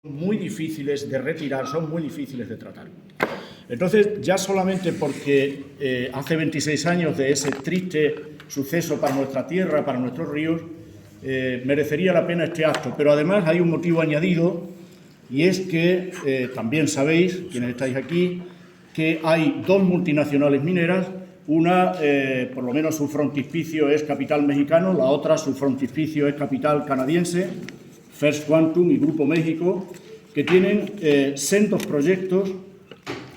muy difíciles de retirar, son muy difíciles de tratar. Entonces, ya solamente porque hace 26 años de ese triste suceso para nuestra tierra, para nuestros ríos, merecería la pena este acto. Pero además hay un motivo añadido, y es que también sabéis, quienes estáis aquí, que hay dos multinacionales mineras, una, por lo menos su frontispicio es capital mexicano, la otra, su frontispicio es capital canadiense, First Quantum y Grupo México, que tienen sendos proyectos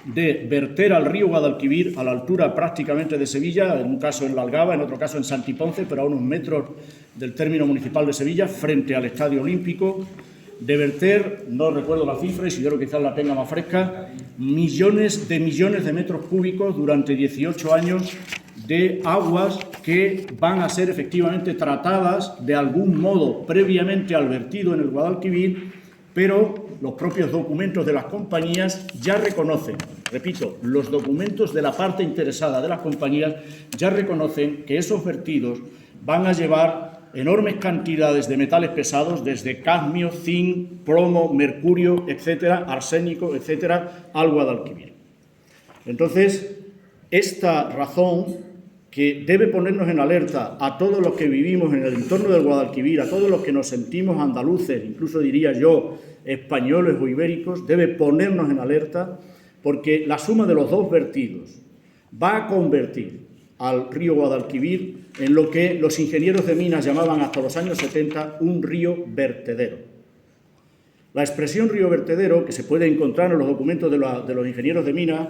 de verter al río Guadalquivir a la altura prácticamente de Sevilla, en un caso en La Algaba, en otro caso en Santiponce, pero a unos metros del término municipal de Sevilla, frente al Estadio Olímpico, de verter, no recuerdo la cifra, y si yo quizás la tenga más fresca, millones de metros cúbicos durante 18 años de aguas que van a ser efectivamente tratadas de algún modo previamente al vertido en el Guadalquivir, pero los propios documentos de las compañías ya reconocen, repito, los documentos de la parte interesada de las compañías ya reconocen que esos vertidos van a llevar enormes cantidades de metales pesados, desde cadmio, zinc, plomo, mercurio, etcétera, arsénico, etcétera, al Guadalquivir. Entonces, esta razón que debe ponernos en alerta a todos los que vivimos en el entorno del Guadalquivir, a todos los que nos sentimos andaluces, incluso diría yo, españoles o ibéricos, debe ponernos en alerta porque la suma de los dos vertidos va a convertir al río Guadalquivir en lo que los ingenieros de minas llamaban hasta los años 70 un río vertedero. La expresión río vertedero, que se puede encontrar en los documentos de los ingenieros de minas,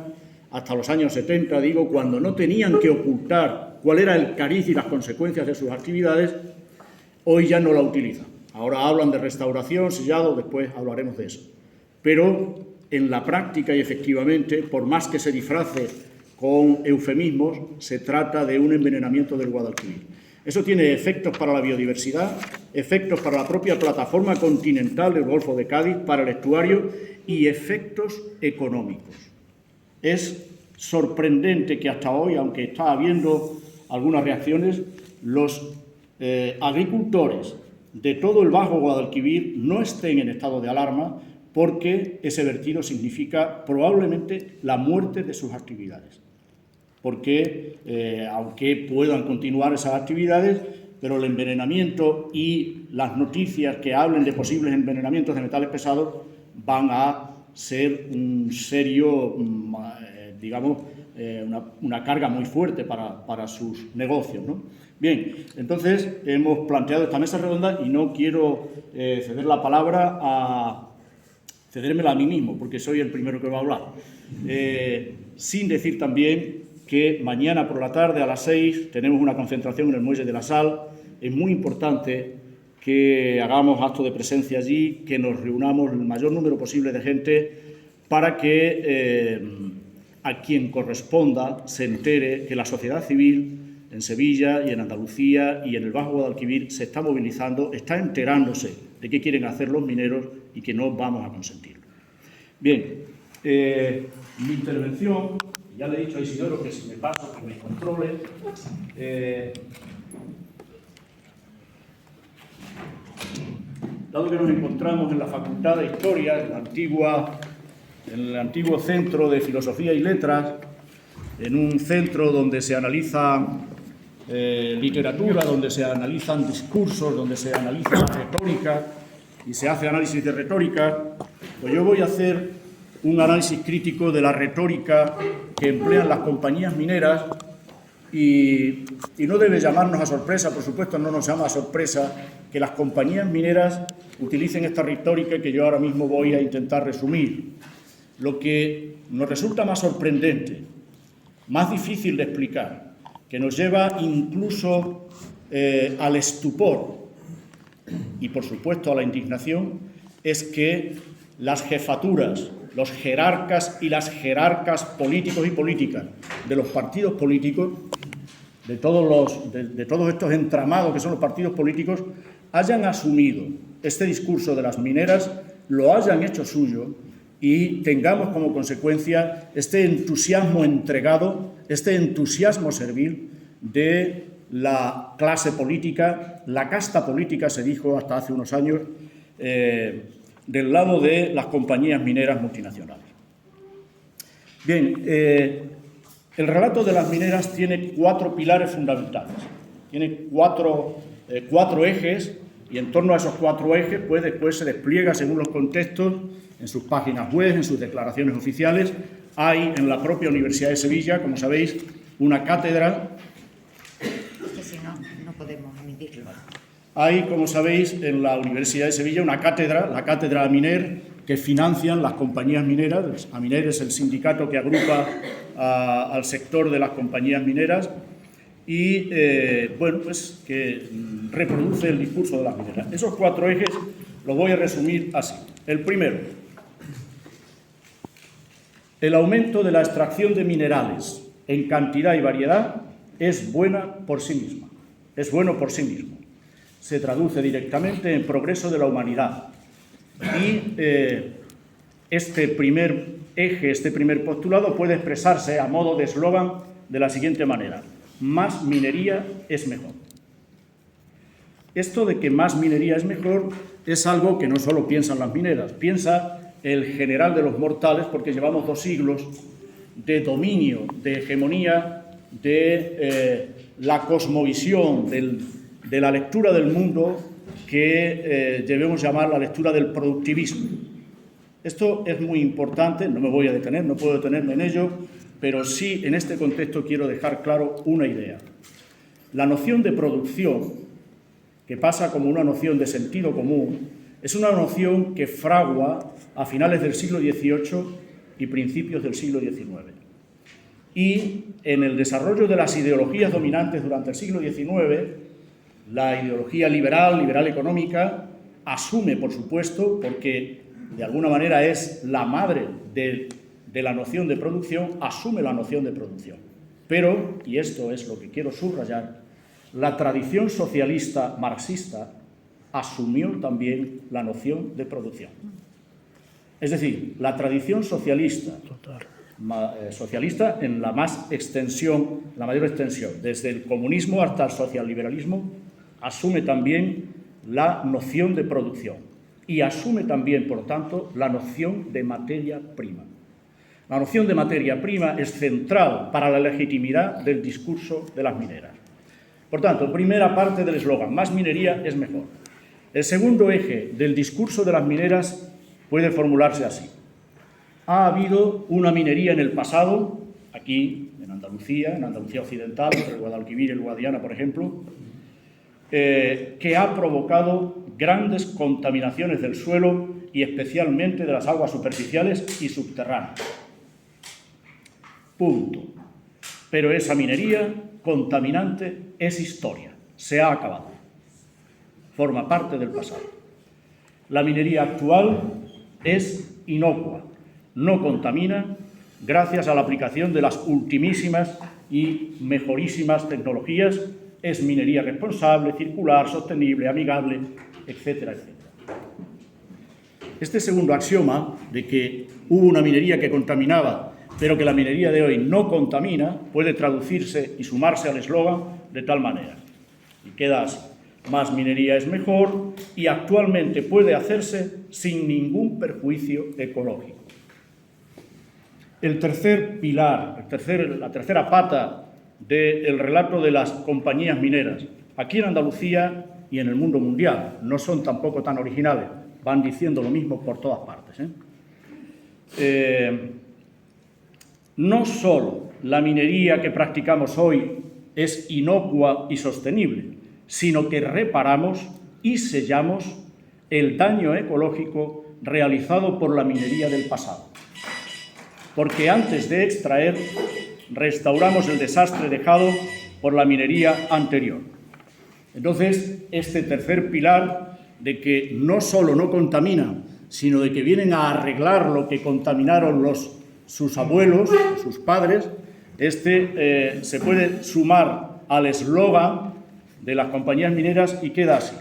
hasta los años 70, digo, cuando no tenían que ocultar cuál era el cariz y las consecuencias de sus actividades, hoy ya no la utilizan. Ahora hablan de restauración, sellado, después hablaremos de eso. Pero en la práctica y efectivamente, por más que se disfrace con eufemismos, se trata de un envenenamiento del Guadalquivir. Eso tiene efectos para la biodiversidad, efectos para la propia plataforma continental del Golfo de Cádiz, para el estuario y efectos económicos. Es sorprendente que hasta hoy, aunque está habiendo algunas reacciones, los agricultores de todo el Bajo Guadalquivir no estén en estado de alarma porque ese vertido significa probablemente la muerte de sus actividades. Porque aunque puedan continuar esas actividades, pero el envenenamiento y las noticias que hablen de posibles envenenamientos de metales pesados van a ser un serio, digamos, una carga muy fuerte para sus negocios, ¿no? Bien, entonces hemos planteado esta mesa redonda y no quiero ceder la palabra cedérmela a mí mismo, porque soy el primero que va a hablar, sin decir también que mañana por la tarde a las 6 tenemos una concentración en el Muelle de la Sal. Es muy importante que hagamos acto de presencia allí, que nos reunamos el mayor número posible de gente para que a quien corresponda se entere que la sociedad civil en Sevilla y en Andalucía y en el Bajo Guadalquivir se está movilizando, está enterándose de qué quieren hacer los mineros y que no vamos a consentirlo. Bien, mi intervención, ya le he dicho a Isidoro que si me paso, que me controle. Dado que nos encontramos en la Facultad de Historia, en el antiguo Centro de Filosofía y Letras, en un centro donde se analiza literatura, donde se analizan discursos, donde se analiza retórica y se hace análisis de retórica, pues yo voy a hacer un análisis crítico de la retórica que emplean las compañías mineras y no debe llamarnos a sorpresa, por supuesto no nos llama a sorpresa que las compañías mineras utilicen esta retórica que yo ahora mismo voy a intentar resumir. Lo que nos resulta más sorprendente, más difícil de explicar, que nos lleva incluso al estupor y, por supuesto, a la indignación, es que las jefaturas, los jerarcas y las jerarcas políticos y políticas de los partidos políticos, de todos estos entramados que son los partidos políticos, hayan asumido este discurso de las mineras, lo hayan hecho suyo y tengamos como consecuencia este entusiasmo entregado, este entusiasmo servil de la clase política, la casta política, se dijo hasta hace unos años, del lado de las compañías mineras multinacionales. Bien, el relato de las mineras tiene 4 pilares fundamentales, tiene cuatro ejes, y en torno a esos 4 ejes pues después se despliega según los contextos en sus páginas web, en sus declaraciones oficiales. Hay en la propia Universidad de Sevilla, como sabéis, una cátedra. Es que si no, no podemos emitirlo. Hay, como sabéis, en la Universidad de Sevilla una cátedra, la cátedra Aminer, que financian las compañías mineras. Aminer es el sindicato que agrupa al sector de las compañías mineras y, bueno, pues que reproduce el discurso de las mineras. Esos 4 ejes los voy a resumir así. El primero, el aumento de la extracción de minerales en cantidad y variedad es buena por sí misma, es bueno por sí mismo. Se traduce directamente en progreso de la humanidad. Y este primer eje, este primer postulado puede expresarse a modo de eslogan de la siguiente manera: más minería es mejor. Esto de que más minería es mejor es algo que no solo piensan las mineras, piensa el general de los mortales, porque llevamos 2 siglos de dominio, de hegemonía, de la cosmovisión, de la lectura del mundo que debemos llamar la lectura del productivismo. Esto es muy importante, no me voy a detener, no puedo detenerme en ello, pero sí en este contexto quiero dejar claro una idea. La noción de producción, que pasa como una noción de sentido común, es una noción que fragua a finales del siglo XVIII y principios del siglo XIX. Y en el desarrollo de las ideologías dominantes durante el siglo XIX, la ideología liberal económica, asume, por supuesto, porque de alguna manera es la madre de la noción de producción, asume la noción de producción. Pero, y esto es lo que quiero subrayar, la tradición socialista marxista asumió también la noción de producción. Es decir, la tradición socialista, socialista en la mayor extensión, desde el comunismo hasta el socialliberalismo, asume también la noción de producción y asume también, por tanto, la noción de materia prima. La noción de materia prima es central para la legitimidad del discurso de las mineras. Por tanto, primera parte del eslogan, más minería es mejor. El segundo eje del discurso de las mineras puede formularse así: ha habido una minería en el pasado, aquí en Andalucía occidental, entre el Guadalquivir y el Guadiana, por ejemplo, que ha provocado grandes contaminaciones del suelo y especialmente de las aguas superficiales y subterráneas. Punto. Pero esa minería contaminante es historia, se ha acabado, forma parte del pasado. La minería actual es inocua, no contamina, gracias a la aplicación de las ultimísimas y mejorísimas tecnologías. Es minería responsable, circular, sostenible, amigable, etcétera, etcétera. Este segundo axioma de que hubo una minería que contaminaba, pero que la minería de hoy no contamina, puede traducirse y sumarse al eslogan de tal manera. Y queda así: más minería es mejor y actualmente puede hacerse sin ningún perjuicio ecológico. El tercer pilar, la tercera pata del relato de las compañías mineras, aquí en Andalucía y en el mundo mundial, no son tampoco tan originales, van diciendo lo mismo por todas partes. No solo la minería que practicamos hoy es inocua y sostenible, sino que reparamos y sellamos el daño ecológico realizado por la minería del pasado. Porque antes de extraer, restauramos el desastre dejado por la minería anterior. Entonces, este tercer pilar de que no solo no contamina, sino de que vienen a arreglar lo que contaminaron sus abuelos, sus padres, se puede sumar al eslogan de las compañías mineras y queda así: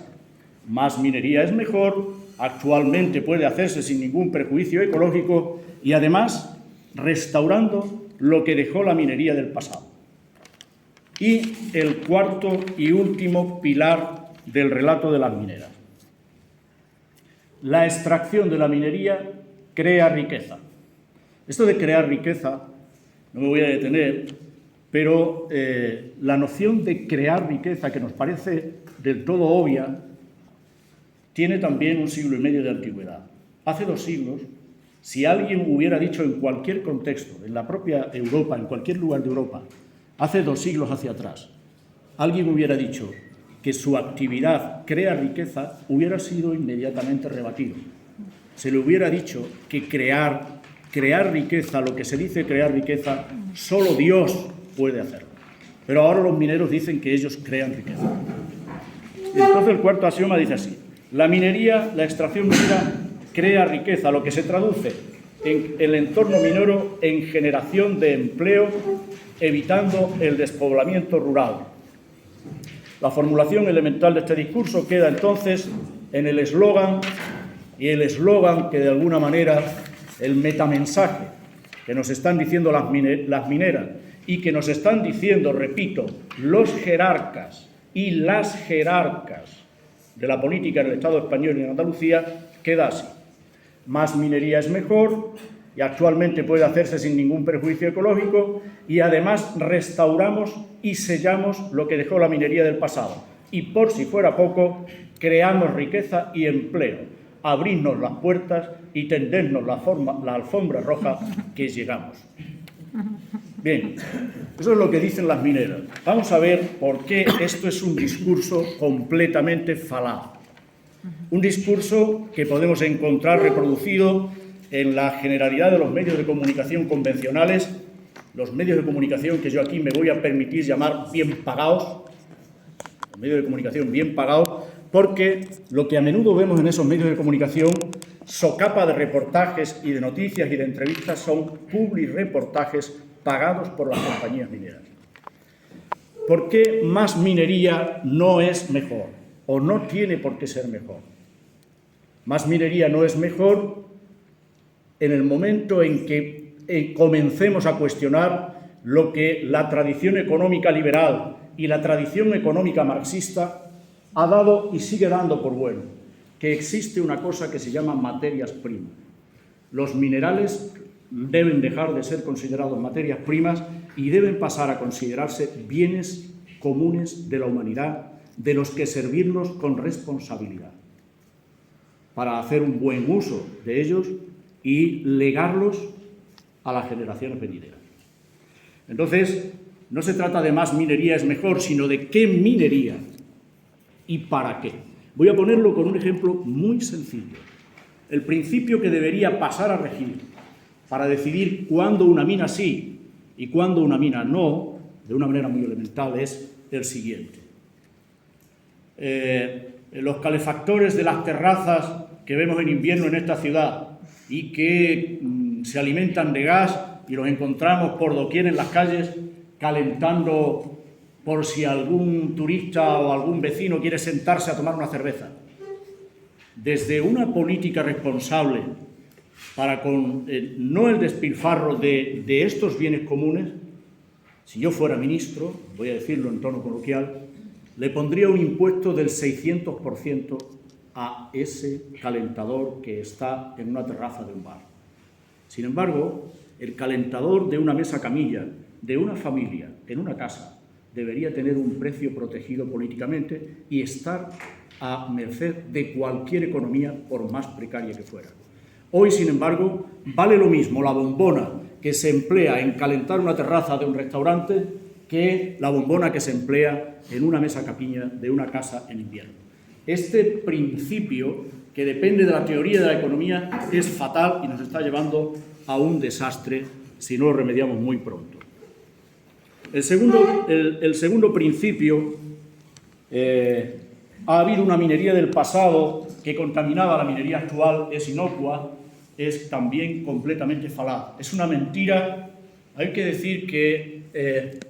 más minería es mejor, actualmente puede hacerse sin ningún perjuicio ecológico y además restaurando lo que dejó la minería del pasado. Y el cuarto y último pilar del relato de las mineras. la extracción de la minería crea riqueza. Esto de crear riqueza, no me voy a detener, pero la noción de crear riqueza, que nos parece del todo obvia, tiene también 1,5 siglos de antigüedad. Hace 2 siglos, si alguien hubiera dicho en cualquier contexto, en la propia Europa, en cualquier lugar de Europa, hace 2 siglos hacia atrás, alguien hubiera dicho que su actividad crea riqueza, hubiera sido inmediatamente rebatido. Se le hubiera dicho que crear riqueza, lo que se dice crear riqueza, solo Dios puede hacerlo. Pero ahora los mineros dicen que ellos crean riqueza. Y entonces el cuarto axioma dice así: la minería, la extracción minera, crea riqueza, lo que se traduce en el entorno minero en generación de empleo, evitando el despoblamiento rural. La formulación elemental de este discurso queda entonces en el eslogan, y el eslogan que de alguna manera, el metamensaje que nos están diciendo las mineras y que nos están diciendo, repito, los jerarcas y las jerarcas de la política en el Estado español y en Andalucía, queda así: más minería es mejor, y actualmente puede hacerse sin ningún perjuicio ecológico, y además restauramos y sellamos lo que dejó la minería del pasado. Y por si fuera poco, creamos riqueza y empleo, abrirnos las puertas y tendernos la alfombra roja que llegamos. Bien, eso es lo que dicen las mineras. Vamos a ver por qué esto es un discurso completamente falaz. Un discurso que podemos encontrar reproducido en la generalidad de los medios de comunicación convencionales, los medios de comunicación que yo aquí me voy a permitir llamar bien pagados, los medios de comunicación bien pagados, porque lo que a menudo vemos en esos medios de comunicación, socapa de reportajes y de noticias y de entrevistas, son publireportajes pagados por las compañías mineras. ¿Por qué más minería no es mejor? ¿O no tiene por qué ser mejor? Más minería no es mejor en el momento en que comencemos a cuestionar lo que la tradición económica liberal y la tradición económica marxista ha dado y sigue dando por bueno, que existe una cosa que se llama materias primas. Los minerales deben dejar de ser considerados materias primas y deben pasar a considerarse bienes comunes de la humanidad, de los que servirnos con responsabilidad, para hacer un buen uso de ellos y legarlos a las generaciones venideras. Entonces, no se trata de más minería es mejor, sino de qué minería y para qué. Voy a ponerlo con un ejemplo muy sencillo. El principio que debería pasar a regir para decidir cuándo una mina sí y cuándo una mina no, de una manera muy elemental, es el siguiente. Los calefactores de las terrazas que vemos en invierno en esta ciudad y que se alimentan de gas y los encontramos por doquier en las calles calentando por si algún turista o algún vecino quiere sentarse a tomar una cerveza. Desde una política responsable para con no el despilfarro de estos bienes comunes, si yo fuera ministro, voy a decirlo en tono coloquial, le pondría un impuesto del 600% a ese calentador que está en una terraza de un bar. Sin embargo, el calentador de una mesa camilla, de una familia, en una casa, debería tener un precio protegido políticamente y estar a merced de cualquier economía, por más precaria que fuera. Hoy, sin embargo, vale lo mismo la bombona que se emplea en calentar una terraza de un restaurante que la bombona que se emplea en una mesa camilla de una casa en invierno. Este principio, que depende de la teoría de la economía, es fatal y nos está llevando a un desastre si no lo remediamos muy pronto. El segundo principio, ha habido una minería del pasado que contaminaba la minería actual, es inocua, es también completamente falaz. Es una mentira, hay que decir que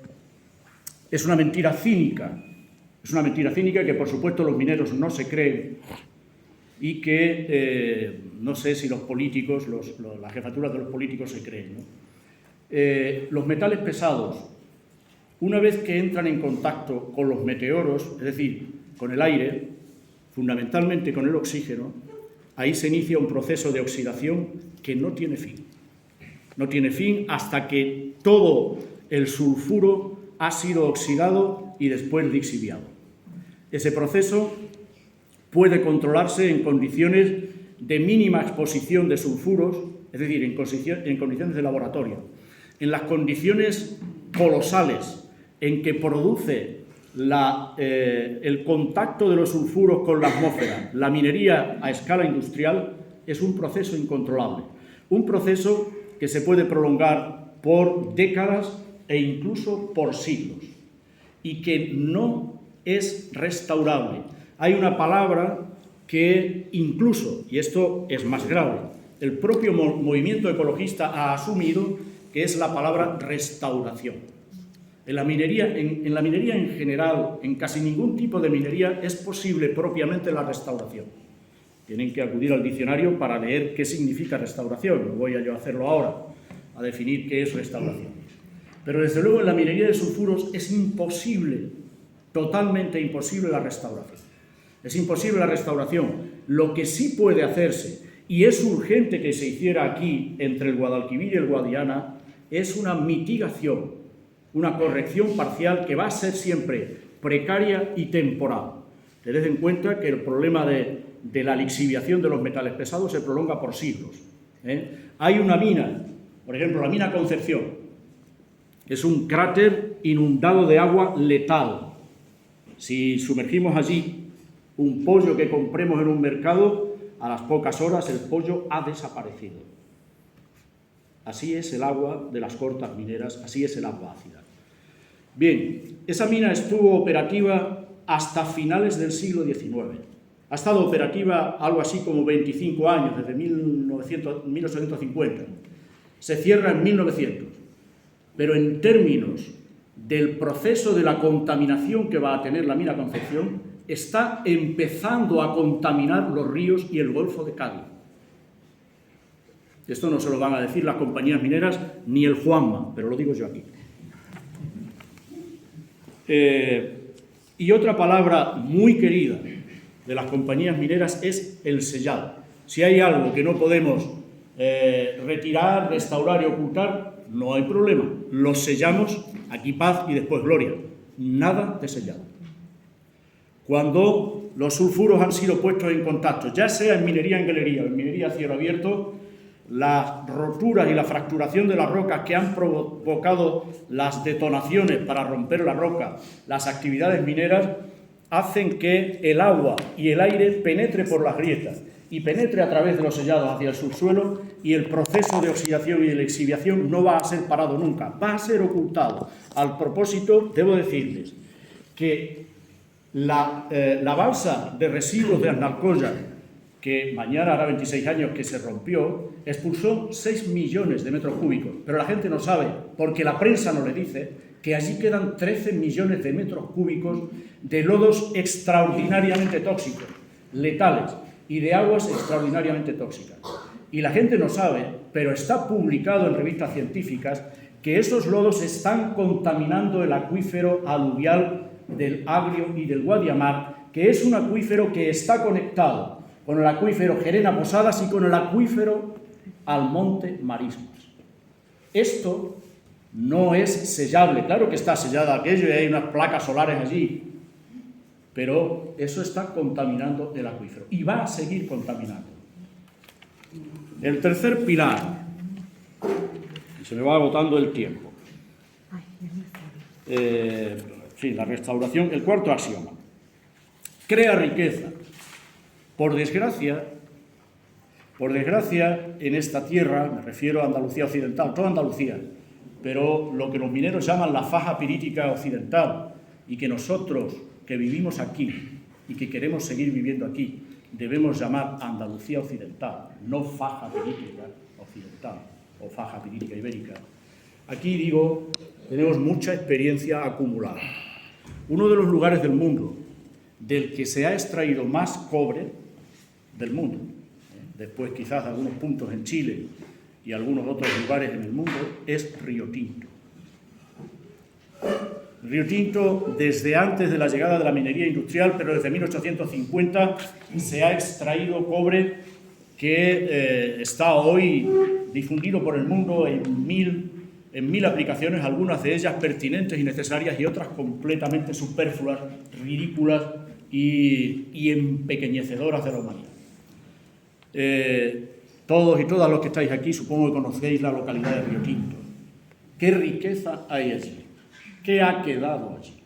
es una mentira cínica. Es una mentira cínica que, por supuesto, los mineros no se creen y que no sé si los políticos, las jefaturas de los políticos se creen, ¿no? Los metales pesados, una vez que entran en contacto con los meteoros, es decir, con el aire, fundamentalmente con el oxígeno, ahí se inicia un proceso de oxidación que no tiene fin. No tiene fin hasta que todo el sulfuro ha sido oxidado y después lixiviado. Ese proceso puede controlarse en condiciones de mínima exposición de sulfuros, es decir, en condiciones de laboratorio. En las condiciones colosales en que produce el contacto de los sulfuros con la atmósfera, la minería a escala industrial, es un proceso incontrolable. Un proceso que se puede prolongar por décadas e incluso por siglos, y que no es restaurable. Hay una palabra que incluso, y esto es más grave, el propio movimiento ecologista ha asumido, que es la palabra restauración. En la minería en general, en casi ningún tipo de minería, es posible propiamente la restauración. Tienen que acudir al diccionario para leer qué significa restauración. No voy yo a hacerlo ahora, a definir qué es restauración. Pero desde luego en la minería de sulfuros es imposible, totalmente imposible la restauración. Es imposible la restauración. Lo que sí puede hacerse, y es urgente que se hiciera aquí entre el Guadalquivir y el Guadiana, es una mitigación, una corrección parcial que va a ser siempre precaria y temporal. Tened en cuenta que el problema de la lixiviación de los metales pesados se prolonga por siglos. Hay una mina, por ejemplo, la mina Concepción, es un cráter inundado de agua letal. Si sumergimos allí un pollo que compremos en un mercado, a las pocas horas el pollo ha desaparecido. Así es el agua de las cortas mineras, así es el agua ácida. Bien, esa mina estuvo operativa hasta finales del siglo XIX. Ha estado operativa algo así como 25 años, desde 1850. Se cierra en 1900. Pero en términos del proceso de la contaminación que va a tener la mina Concepción, está empezando a contaminar los ríos y el Golfo de Cádiz. Esto no se lo van a decir las compañías mineras ni el Juanma, pero lo digo yo aquí. Y otra palabra muy querida de las compañías mineras es el sellado. Si hay algo que no podemos retirar, restaurar y ocultar, no hay problema. Lo sellamos, aquí paz y después gloria. Nada de sellado. Cuando los sulfuros han sido puestos en contacto, ya sea en minería en galería o en minería a cielo abierto, las roturas y la fracturación de las rocas que han provocado las detonaciones para romper la roca, las actividades mineras, hacen que el agua y el aire penetre por las grietas y penetre a través de los sellados hacia el subsuelo, y el proceso de oxidación y de lixiviación no va a ser parado nunca, va a ser ocultado. Al propósito, debo decirles que la balsa de residuos de Aznalcóllar, que mañana hará 26 años que se rompió, expulsó 6 millones de metros cúbicos, pero la gente no sabe, porque la prensa no le dice, que allí quedan 13 millones de metros cúbicos de lodos extraordinariamente tóxicos, letales, y de aguas extraordinariamente tóxicas. Y la gente no sabe, pero está publicado en revistas científicas, que esos lodos están contaminando el acuífero aluvial del Agrio y del Guadiamar, que es un acuífero que está conectado con el acuífero Gerena Posadas y con el acuífero Almonte Marismas. Esto no es sellable. Claro que está sellado aquello y hay unas placas solares allí, pero eso está contaminando el acuífero y va a seguir contaminando. El tercer pilar, y se me va agotando el tiempo, la restauración. El cuarto axioma: crea riqueza. Por desgracia, en esta tierra, me refiero a Andalucía occidental, toda Andalucía, pero lo que los mineros llaman la faja pirítica occidental, y que nosotros que vivimos aquí y que queremos seguir viviendo aquí, debemos llamar Andalucía occidental, no faja pirítica occidental o faja pirítica ibérica. Aquí, digo, tenemos mucha experiencia acumulada. Uno de los lugares del mundo del que se ha extraído más cobre del mundo, después quizás de algunos puntos en Chile y algunos otros lugares en el mundo, es Río Tinto. Río Tinto, desde antes de la llegada de la minería industrial, pero desde 1850, se ha extraído cobre que está hoy difundido por el mundo en mil aplicaciones, algunas de ellas pertinentes y necesarias y otras completamente superfluas, ridículas y empequeñecedoras de la humanidad. Todos y todas los que estáis aquí supongo que conocéis la localidad de Río Tinto. ¿Qué riqueza hay allí? ¿Qué ha quedado allí?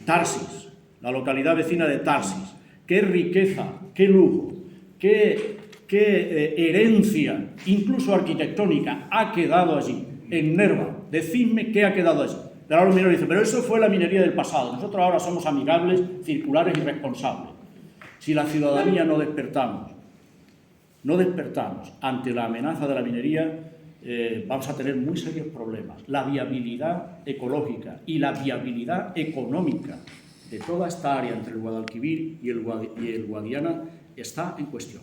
Tarsis, la localidad vecina de Tarsis. ¿Qué riqueza, qué lujo, qué herencia, incluso arquitectónica, ha quedado allí? En Nerva, decidme qué ha quedado allí. Pero ahora los mineros dicen, pero eso fue la minería del pasado. Nosotros ahora somos amigables, circulares y responsables. Si la ciudadanía no despertamos ante la amenaza de la minería, vamos a tener muy serios problemas. La viabilidad ecológica y la viabilidad económica de toda esta área entre el Guadalquivir y el Guadiana está en cuestión.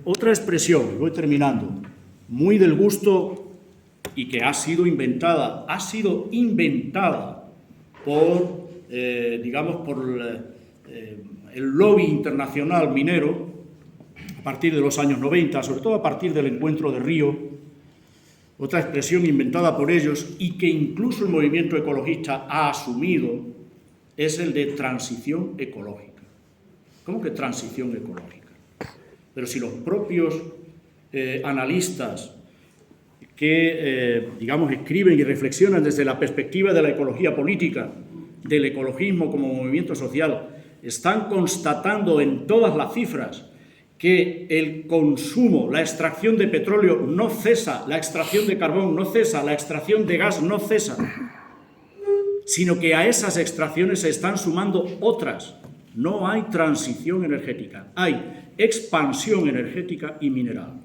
Otra expresión, voy terminando, muy del gusto y que ha sido inventada por, el lobby internacional minero a partir de los años 90, sobre todo a partir del encuentro de Río, otra expresión inventada por ellos y que incluso el movimiento ecologista ha asumido es el de transición ecológica. ¿Cómo que transición ecológica? Pero si los propios analistas que, escriben y reflexionan desde la perspectiva de la ecología política, del ecologismo como movimiento social, están constatando en todas las cifras que el consumo, la extracción de petróleo no cesa, la extracción de carbón no cesa, la extracción de gas no cesa, sino que a esas extracciones se están sumando otras. No hay transición energética, hay expansión energética y mineral,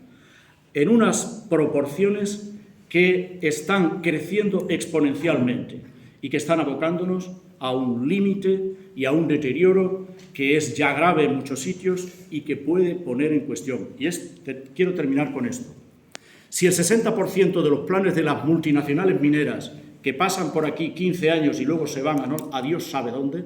en unas proporciones que están creciendo exponencialmente y que están abocándonos a un límite y a un deterioro que es ya grave en muchos sitios y que puede poner en cuestión. Quiero terminar con esto. Si el 60% de los planes de las multinacionales mineras que pasan por aquí 15 años y luego se van a Dios sabe dónde,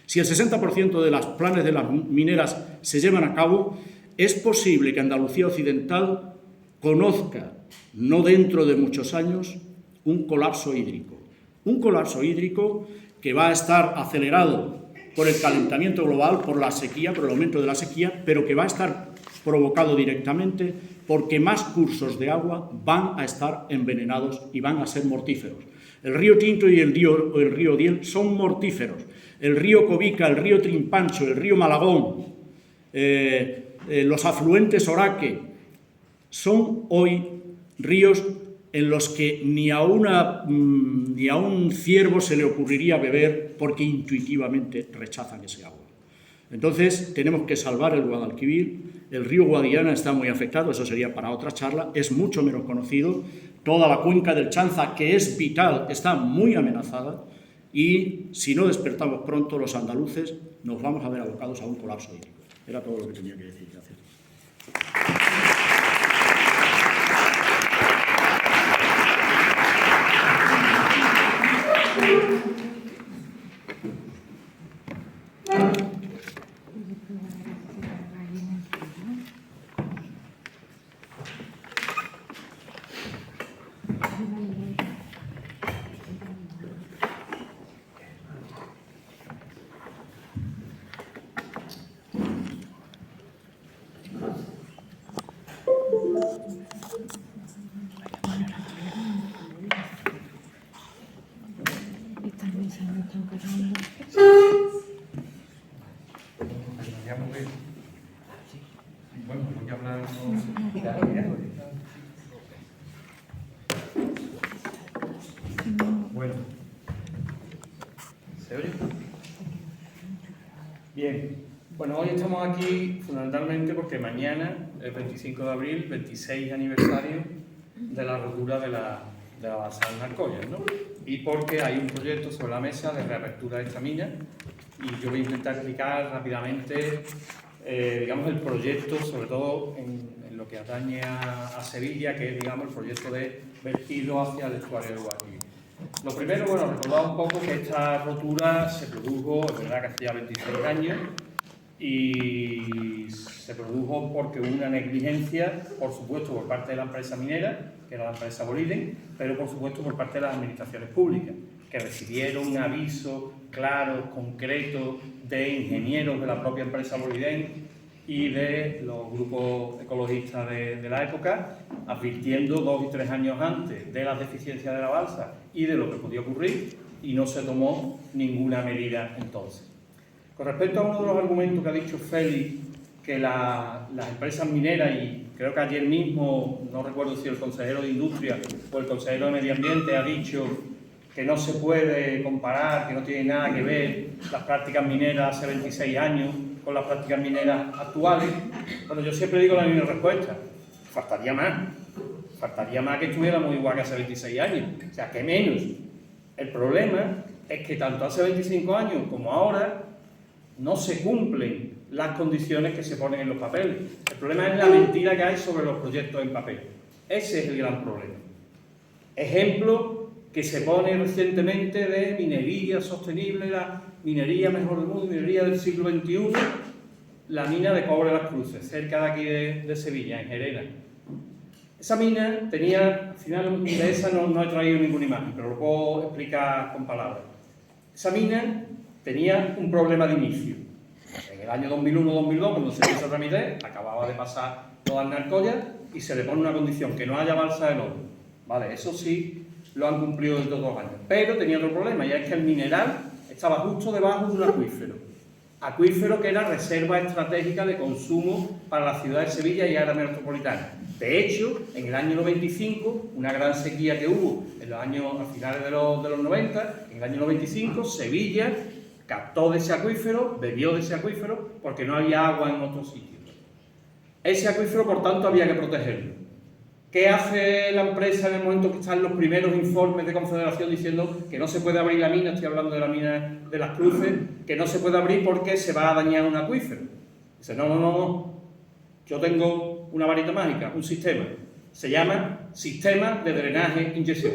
si el 60% de los planes de las mineras se llevan a cabo, es posible que Andalucía Occidental conozca, no dentro de muchos años, un colapso hídrico. Un colapso hídrico que va a estar acelerado por el calentamiento global, por la sequía, por el aumento de la sequía, pero que va a estar provocado directamente porque más cursos de agua van a estar envenenados y van a ser mortíferos. El río Tinto y el río Odiel son mortíferos. El río Cobica, el río Trimpancho, el río Malagón, los afluentes Oraque, son hoy ríos en los que ni a un ciervo se le ocurriría beber porque intuitivamente rechazan ese agua. Entonces, tenemos que salvar el Guadalquivir. El río Guadiana está muy afectado, eso sería para otra charla, es mucho menos conocido. Toda la cuenca del Chanza, que es vital, está muy amenazada y si no despertamos pronto, los andaluces nos vamos a ver abocados a un colapso hídrico. Era todo lo que tenía que decir. Gracias. Bueno, voy a hablar. Bueno, ¿se oye? Bien, bueno, hoy estamos aquí fundamentalmente porque mañana, el 25 de abril, 26 aniversario de la rotura de la sal Narcoya, ¿no? Y porque hay un proyecto sobre la mesa de reapertura de esta mina y yo voy a intentar explicar rápidamente el proyecto, sobre todo en lo que atañe a Sevilla, que es, el proyecto de vertido hacia el estuario del Guadalquivir. Lo primero, recordar un poco que esta rotura se produjo, es verdad que hace ya 26 años, y se produjo porque hubo una negligencia, por supuesto, por parte de la empresa minera, que era la empresa Boliden, pero por supuesto por parte de las administraciones públicas, que recibieron un aviso claro, concreto, de ingenieros de la propia empresa Boliden y de los grupos ecologistas de la época, advirtiendo 2 y 3 años antes de las deficiencias de la balsa y de lo que podía ocurrir, y no se tomó ninguna medida entonces. Con respecto a uno de los argumentos que ha dicho Félix, que las empresas mineras, y creo que ayer mismo, no recuerdo si el consejero de Industria o el consejero de Medio Ambiente ha dicho que no se puede comparar, que no tiene nada que ver las prácticas mineras hace 26 años con las prácticas mineras actuales. Bueno, yo siempre digo la misma respuesta: faltaría más que estuviéramos igual que hace 26 años, o sea, que menos. El problema es que tanto hace 25 años como ahora no se cumplen las condiciones que se ponen en los papeles. El problema es la mentira que hay sobre los proyectos en papel. Ese es el gran problema. Ejemplo que se pone recientemente de minería sostenible, la minería mejor del mundo, minería del siglo XXI, la mina de Cobre Las Cruces, cerca de aquí de Sevilla, en Gerena. Esa mina tenía, al final de esa no he traído ninguna imagen, pero lo puedo explicar con palabras. Esa mina tenía un problema de inicio. En el año 2001-2002, cuando se hizo trámite, acababa de pasar todas las narcollas y se le pone una condición, que no haya balsa de lodo. Vale, eso sí lo han cumplido estos 2 años. Pero tenía otro problema, y es que el mineral estaba justo debajo de un acuífero que era reserva estratégica de consumo para la ciudad de Sevilla y área metropolitana. De hecho, en el año 95, una gran sequía que hubo en los años, a finales de los 90, en el año 95, Sevilla captó de ese acuífero, bebió de ese acuífero, porque no había agua en otros sitios. Ese acuífero, por tanto, había que protegerlo. ¿Qué hace la empresa en el momento que están los primeros informes de Confederación diciendo que no se puede abrir la mina? Estoy hablando de la mina de Las Cruces, que no se puede abrir porque se va a dañar un acuífero. Dice, no. Yo tengo una varita mágica, un sistema. Se llama Sistema de Drenaje Inyección.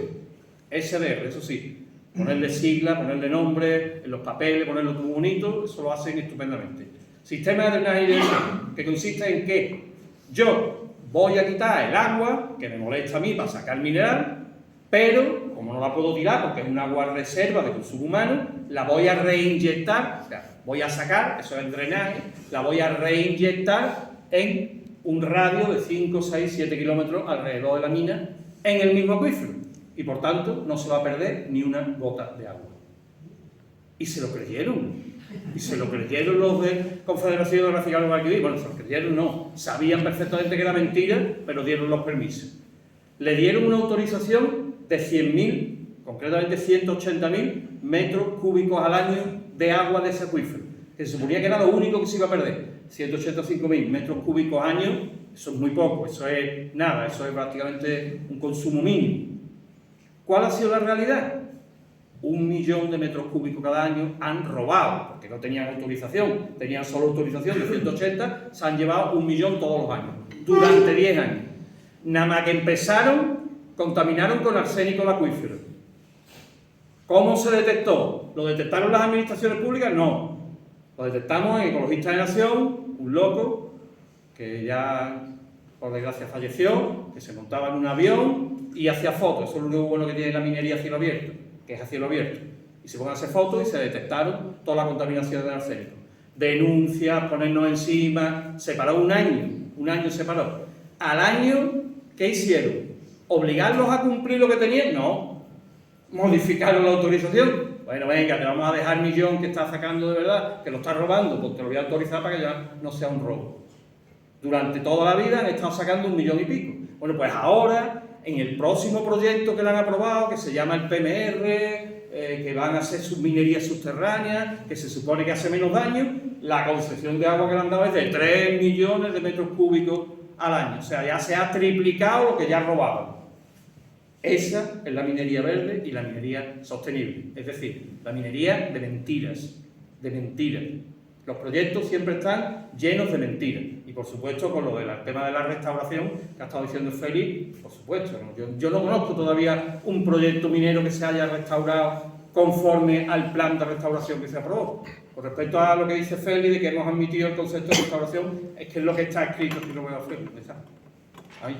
SDR, eso sí. Ponerle sigla, ponerle nombre, en los papeles, ponerlo todo bonito, eso lo hacen estupendamente. Sistema de Drenaje Inyección, que consiste en que yo voy a quitar el agua que me molesta a mí para sacar mineral, pero como no la puedo tirar porque es un agua reserva de consumo humano, la voy a reinyectar, o sea, voy a sacar, eso es el drenaje, la voy a reinyectar en un radio de 5, 6, 7 kilómetros alrededor de la mina en el mismo acuífero, y por tanto no se va a perder ni una gota de agua. Y se lo creyeron. Y se lo creyeron los de Confederación Hidrográfica Global que bueno, se lo creyeron, no, sabían perfectamente que era mentira, pero dieron los permisos. Le dieron una autorización de 100.000, concretamente 180.000 metros cúbicos al año de agua de ese acuífero, que se suponía que era lo único que se iba a perder. 185.000 metros cúbicos al año, eso es muy poco, eso es nada, eso es prácticamente un consumo mínimo. ¿Cuál ha sido la realidad? 1 millón de metros cúbicos cada año han robado, porque no tenían autorización, tenían solo autorización de 180, se han llevado 1 millón todos los años, durante 10 años. Nada más que empezaron, contaminaron con arsénico el acuífero. ¿Cómo se detectó? ¿Lo detectaron las administraciones públicas? No. Lo detectamos en Ecologistas de Nación, un loco, que ya por desgracia falleció, que se montaba en un avión y hacía fotos. Eso es lo único bueno que tiene la minería a cielo abierto, que es a cielo abierto. Y se ponen a hacer fotos y se detectaron toda la contaminación del arsénico. Denuncias, ponernos encima, se paró un año se paró. Al año, ¿qué hicieron? ¿Obligarlos a cumplir lo que tenían? No. ¿Modificaron la autorización? Bueno, venga, te vamos a dejar el millón que está sacando de verdad, que lo está robando, pues te lo voy a autorizar para que ya no sea un robo. Durante toda la vida han estado sacando 1 millón y pico. Bueno, pues ahora, en el próximo proyecto que le han aprobado, que se llama el PMR, que van a hacer minería subterránea, que se supone que hace menos daño, la concesión de agua que le han dado es de 3 millones de metros cúbicos al año. O sea, ya se ha triplicado lo que ya robaban. Esa es la minería verde y la minería sostenible. Es decir, la minería de mentiras. De mentiras. Los proyectos siempre están llenos de mentiras. Y por supuesto, con lo del tema de la restauración que ha estado diciendo Félix, por supuesto, ¿no? Yo no conozco todavía un proyecto minero que se haya restaurado conforme al plan de restauración que se aprobó. Con respecto a lo que dice Félix, de que hemos admitido el concepto de restauración, es que es lo que está escrito, aquí lo voy a hacer, ¿dónde está? Ahí.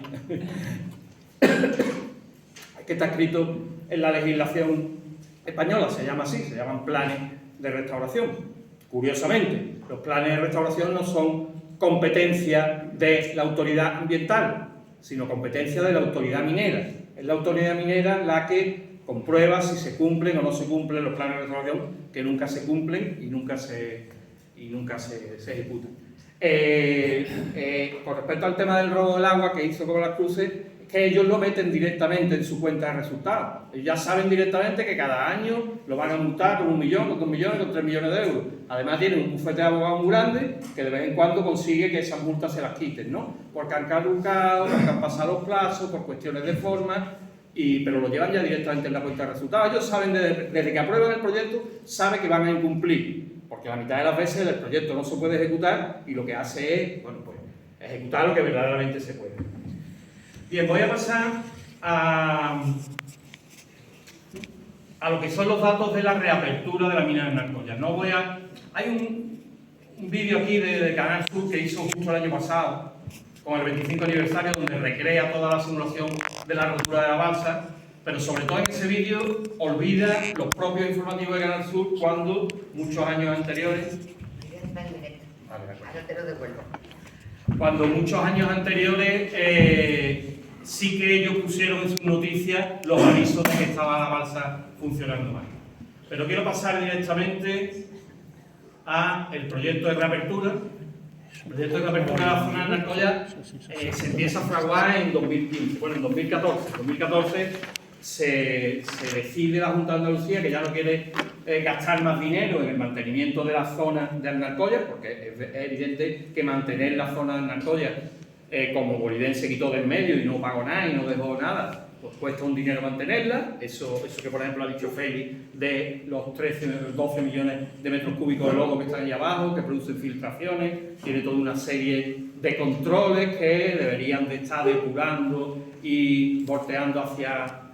Es que está escrito en la legislación española, se llama así, se llaman planes de restauración. Curiosamente, los planes de restauración no son competencia de la autoridad ambiental, sino competencia de la autoridad minera. Es la autoridad minera la que comprueba si se cumplen o no se cumplen los planes de restauración, que nunca se cumplen y nunca se ejecutan. Con respecto al tema del robo del agua que hizo con las cruces, es que ellos lo meten directamente en su cuenta de resultados. Ellos ya saben directamente que cada año lo van a multar con 1 millón, con 2 millones, con 3 millones de euros. Además tienen un bufete de abogados muy grande que de vez en cuando consigue que esas multas se las quiten, ¿no? Porque han caducado, porque han pasado los plazos, por cuestiones de forma, pero lo llevan ya directamente en la cuenta de resultados. Ellos saben, desde que aprueban el proyecto, saben que van a incumplir, porque la mitad de las veces el proyecto no se puede ejecutar y lo que hace es, bueno, pues, ejecutar lo que verdaderamente se puede. Bien, voy a pasar a lo que son los datos de la reapertura de la mina de Narcoya. Hay un vídeo aquí de Canal Sur que hizo justo el año pasado, con el 25 aniversario, donde recrea toda la simulación de la rotura de la balsa, pero sobre todo en ese vídeo olvida los propios informativos de Canal Sur cuando muchos años anteriores... Ahora te lo devuelvo. Cuando muchos años anteriores sí que ellos pusieron en sus noticias los avisos de que estaba la balsa funcionando mal. Pero quiero pasar directamente al proyecto de reapertura. El proyecto de reapertura de la zona de Narcoya se empieza a fraguar en 2015. Bueno, en 2014. En 2014 se decide la Junta de Andalucía que ya no quiere gastar más dinero en el mantenimiento de la zona de Narcoya, porque es evidente que mantener la zona de Narcoya, como Boliden se quitó del medio y no pagó nada y no dejó nada, pues cuesta un dinero mantenerla. Eso que por ejemplo ha dicho Félix, de los 12 millones de metros cúbicos de lodo que están ahí abajo, que producen filtraciones, tiene toda una serie de controles que deberían de estar depurando y volteando hacia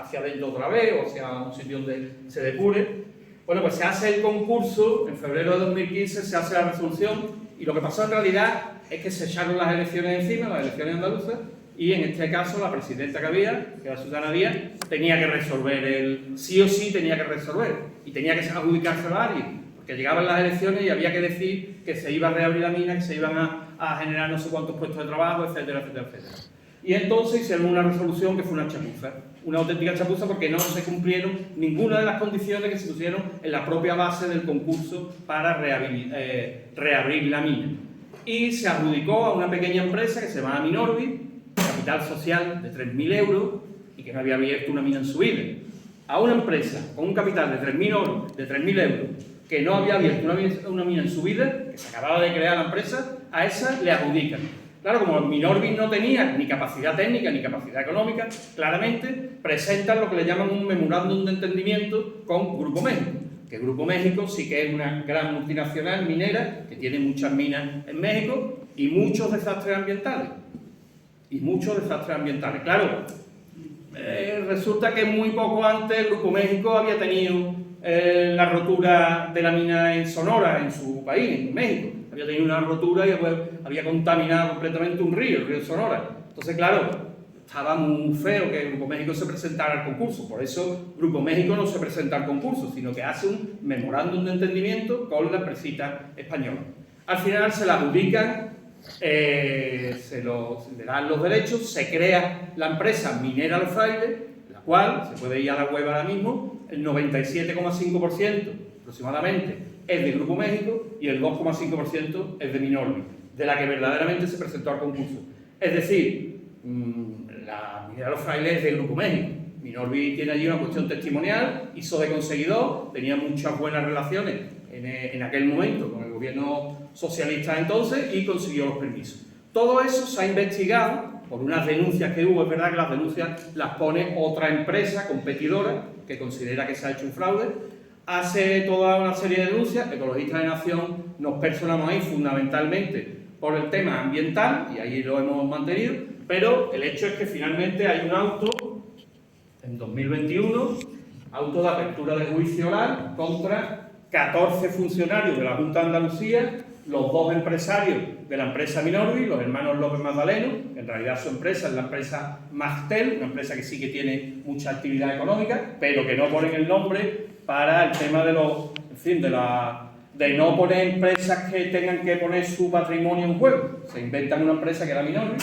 adentro otra vez, o hacia un sitio donde se depure. Bueno, pues se hace el concurso, en febrero de 2015 se hace la resolución, y lo que pasó en realidad es que se echaron las elecciones encima, las elecciones andaluzas, y en este caso la presidenta que había, que era Susana Díaz, tenía que resolver sí o sí tenía que resolver, y tenía que adjudicarse a alguien, porque llegaban las elecciones y había que decir que se iba a reabrir la mina, que se iban a generar no sé cuántos puestos de trabajo, etcétera, etcétera, etcétera. Y entonces hicieron una resolución que fue una chapuza, una auténtica chapuza, porque no se cumplieron ninguna de las condiciones que se pusieron en la propia base del concurso para reabrir la mina. Y se adjudicó a una pequeña empresa que se llama Minorbi, capital social de 3.000 euros, y que no había abierto una mina en su vida. A una empresa con un capital de 3.000 euros, que no había abierto una mina en su vida, que se acababa de crear la empresa, a esa le adjudican. Claro, como Minorbi no tenía ni capacidad técnica ni capacidad económica, claramente presentan lo que le llaman un memorándum de entendimiento con Grupo México. Que Grupo México sí que es una gran multinacional minera, que tiene muchas minas en México y muchos desastres ambientales. Claro, resulta que muy poco antes Grupo México había tenido la rotura de la mina en Sonora, en su país, en México. Había tenido una rotura y había contaminado completamente un río, el río Sonora. Entonces, claro, estaba muy feo que Grupo México se presentara al concurso. Por eso Grupo México no se presenta al concurso, sino que hace un memorándum de entendimiento con la empresita española. Al final se la adjudican, se le dan los derechos, se crea la empresa Minera Los Frailes, la cual, se puede ir a la web ahora mismo, el 97,5% aproximadamente es de Grupo México y el 2,5% es de Minorbi, de la que verdaderamente se presentó al concurso. Es decir, la Minera Los Frailes es de Grupo México. Minorbi tiene allí una cuestión testimonial, hizo de conseguidor, tenía muchas buenas relaciones en aquel momento con el gobierno socialista entonces y consiguió los permisos. Todo eso se ha investigado por unas denuncias que hubo. Es verdad que las denuncias las pone otra empresa competidora que considera que se ha hecho un fraude. Hace toda una serie de denuncias. Ecologistas de Nación nos personamos ahí fundamentalmente por el tema ambiental y ahí lo hemos mantenido, pero el hecho es que finalmente hay un auto en 2021, auto de apertura de juicio oral contra 14 funcionarios de la Junta de Andalucía, los 2 empresarios de la empresa Minorbi, los hermanos López Magdaleno, que en realidad su empresa es la empresa Magtel, una empresa que sí que tiene mucha actividad económica, pero que no ponen el nombre para el tema de los, en fin, de no poner empresas que tengan que poner su patrimonio en juego. Se inventan una empresa que era Minorbi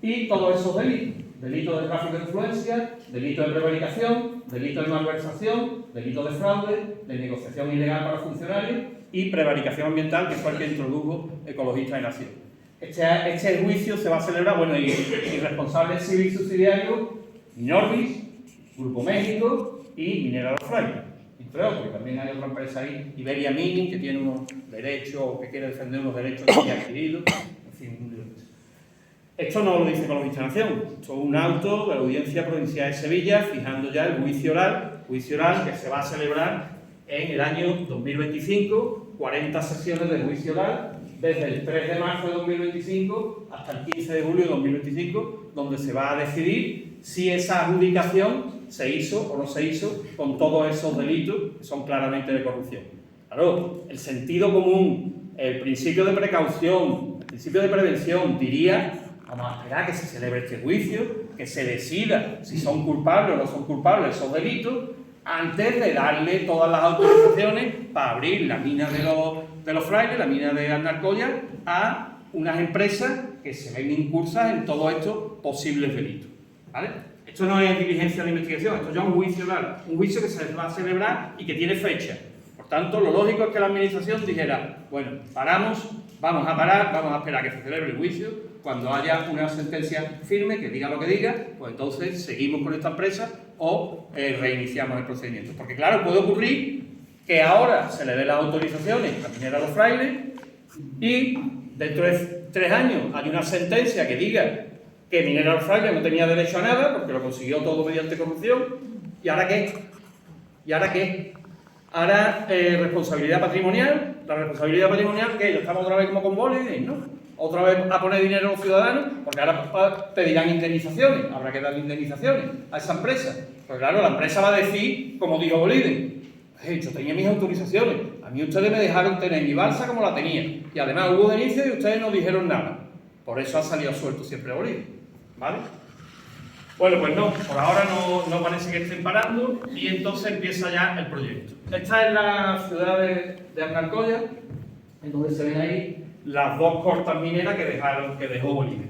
y todos esos delitos. Delitos de tráfico de influencia, delitos de prevaricación, delitos de malversación, delitos de fraude, de negociación ilegal para funcionarios y prevaricación ambiental, que fue el que introdujo Ecologistas en Acción. Este juicio se va a celebrar, bueno, y responsables civil subsidiarios, Minorbi, Grupo México y Minera Los Frailes, entre otros. También hay otra empresa ahí, Iberia Mining, que tiene unos derechos, que quiere defender unos derechos que tiene adquiridos, en fin. Esto no lo dice Ecologistas en Acción, esto es un auto de la Audiencia Provincial de Sevilla fijando ya el juicio oral que se va a celebrar en el año 2025, 40 sesiones de juicio oral, desde el 3 de marzo de 2025 hasta el 15 de julio de 2025, donde se va a decidir si esa adjudicación se hizo o no se hizo con todos esos delitos que son claramente de corrupción. Claro, el sentido común, el principio de precaución, el principio de prevención diría: vamos a esperar que se celebre este juicio, que se decida si son culpables o no son culpables esos delitos, antes de darle todas las autorizaciones para abrir la mina de los Frailes, la mina de Alnarcoya, a unas empresas que se ven incursas en todos estos posibles delitos. ¿Vale? Esto no es diligencia de investigación, esto ya es un juicio oral, un juicio que se va a celebrar y que tiene fecha. Por tanto, lo lógico es que la Administración dijera: bueno, paramos, vamos a parar, vamos a esperar a que se celebre el juicio. Cuando haya una sentencia firme que diga lo que diga, pues entonces seguimos con esta empresa o reiniciamos el procedimiento. Porque claro, puede ocurrir que ahora se le dé las autorizaciones a Minera Los Frailes y dentro de 3 años hay una sentencia que diga que Minera Los Frailes no tenía derecho a nada porque lo consiguió todo mediante corrupción. ¿Y ahora qué? ¿Y ahora qué? Ahora responsabilidad patrimonial. La responsabilidad patrimonial, que ya estamos otra vez como con Bolívar, ¿no? Otra vez a poner dinero a los ciudadanos, porque ahora pedirán indemnizaciones, habrá que darle indemnizaciones a esa empresa. Pues claro, la empresa va a decir, como dijo Bolívar: yo tenía mis autorizaciones, a mí ustedes me dejaron tener mi balsa como la tenía, y además hubo denuncia y ustedes no dijeron nada. Por eso ha salido suelto siempre Bolívar, ¿vale? Bueno, pues no, por ahora no parece que estén parando y entonces empieza ya el proyecto. Esta es la ciudad de Alnarcoya, en donde se ven ahí las 2 cortas mineras que dejó Bolívar.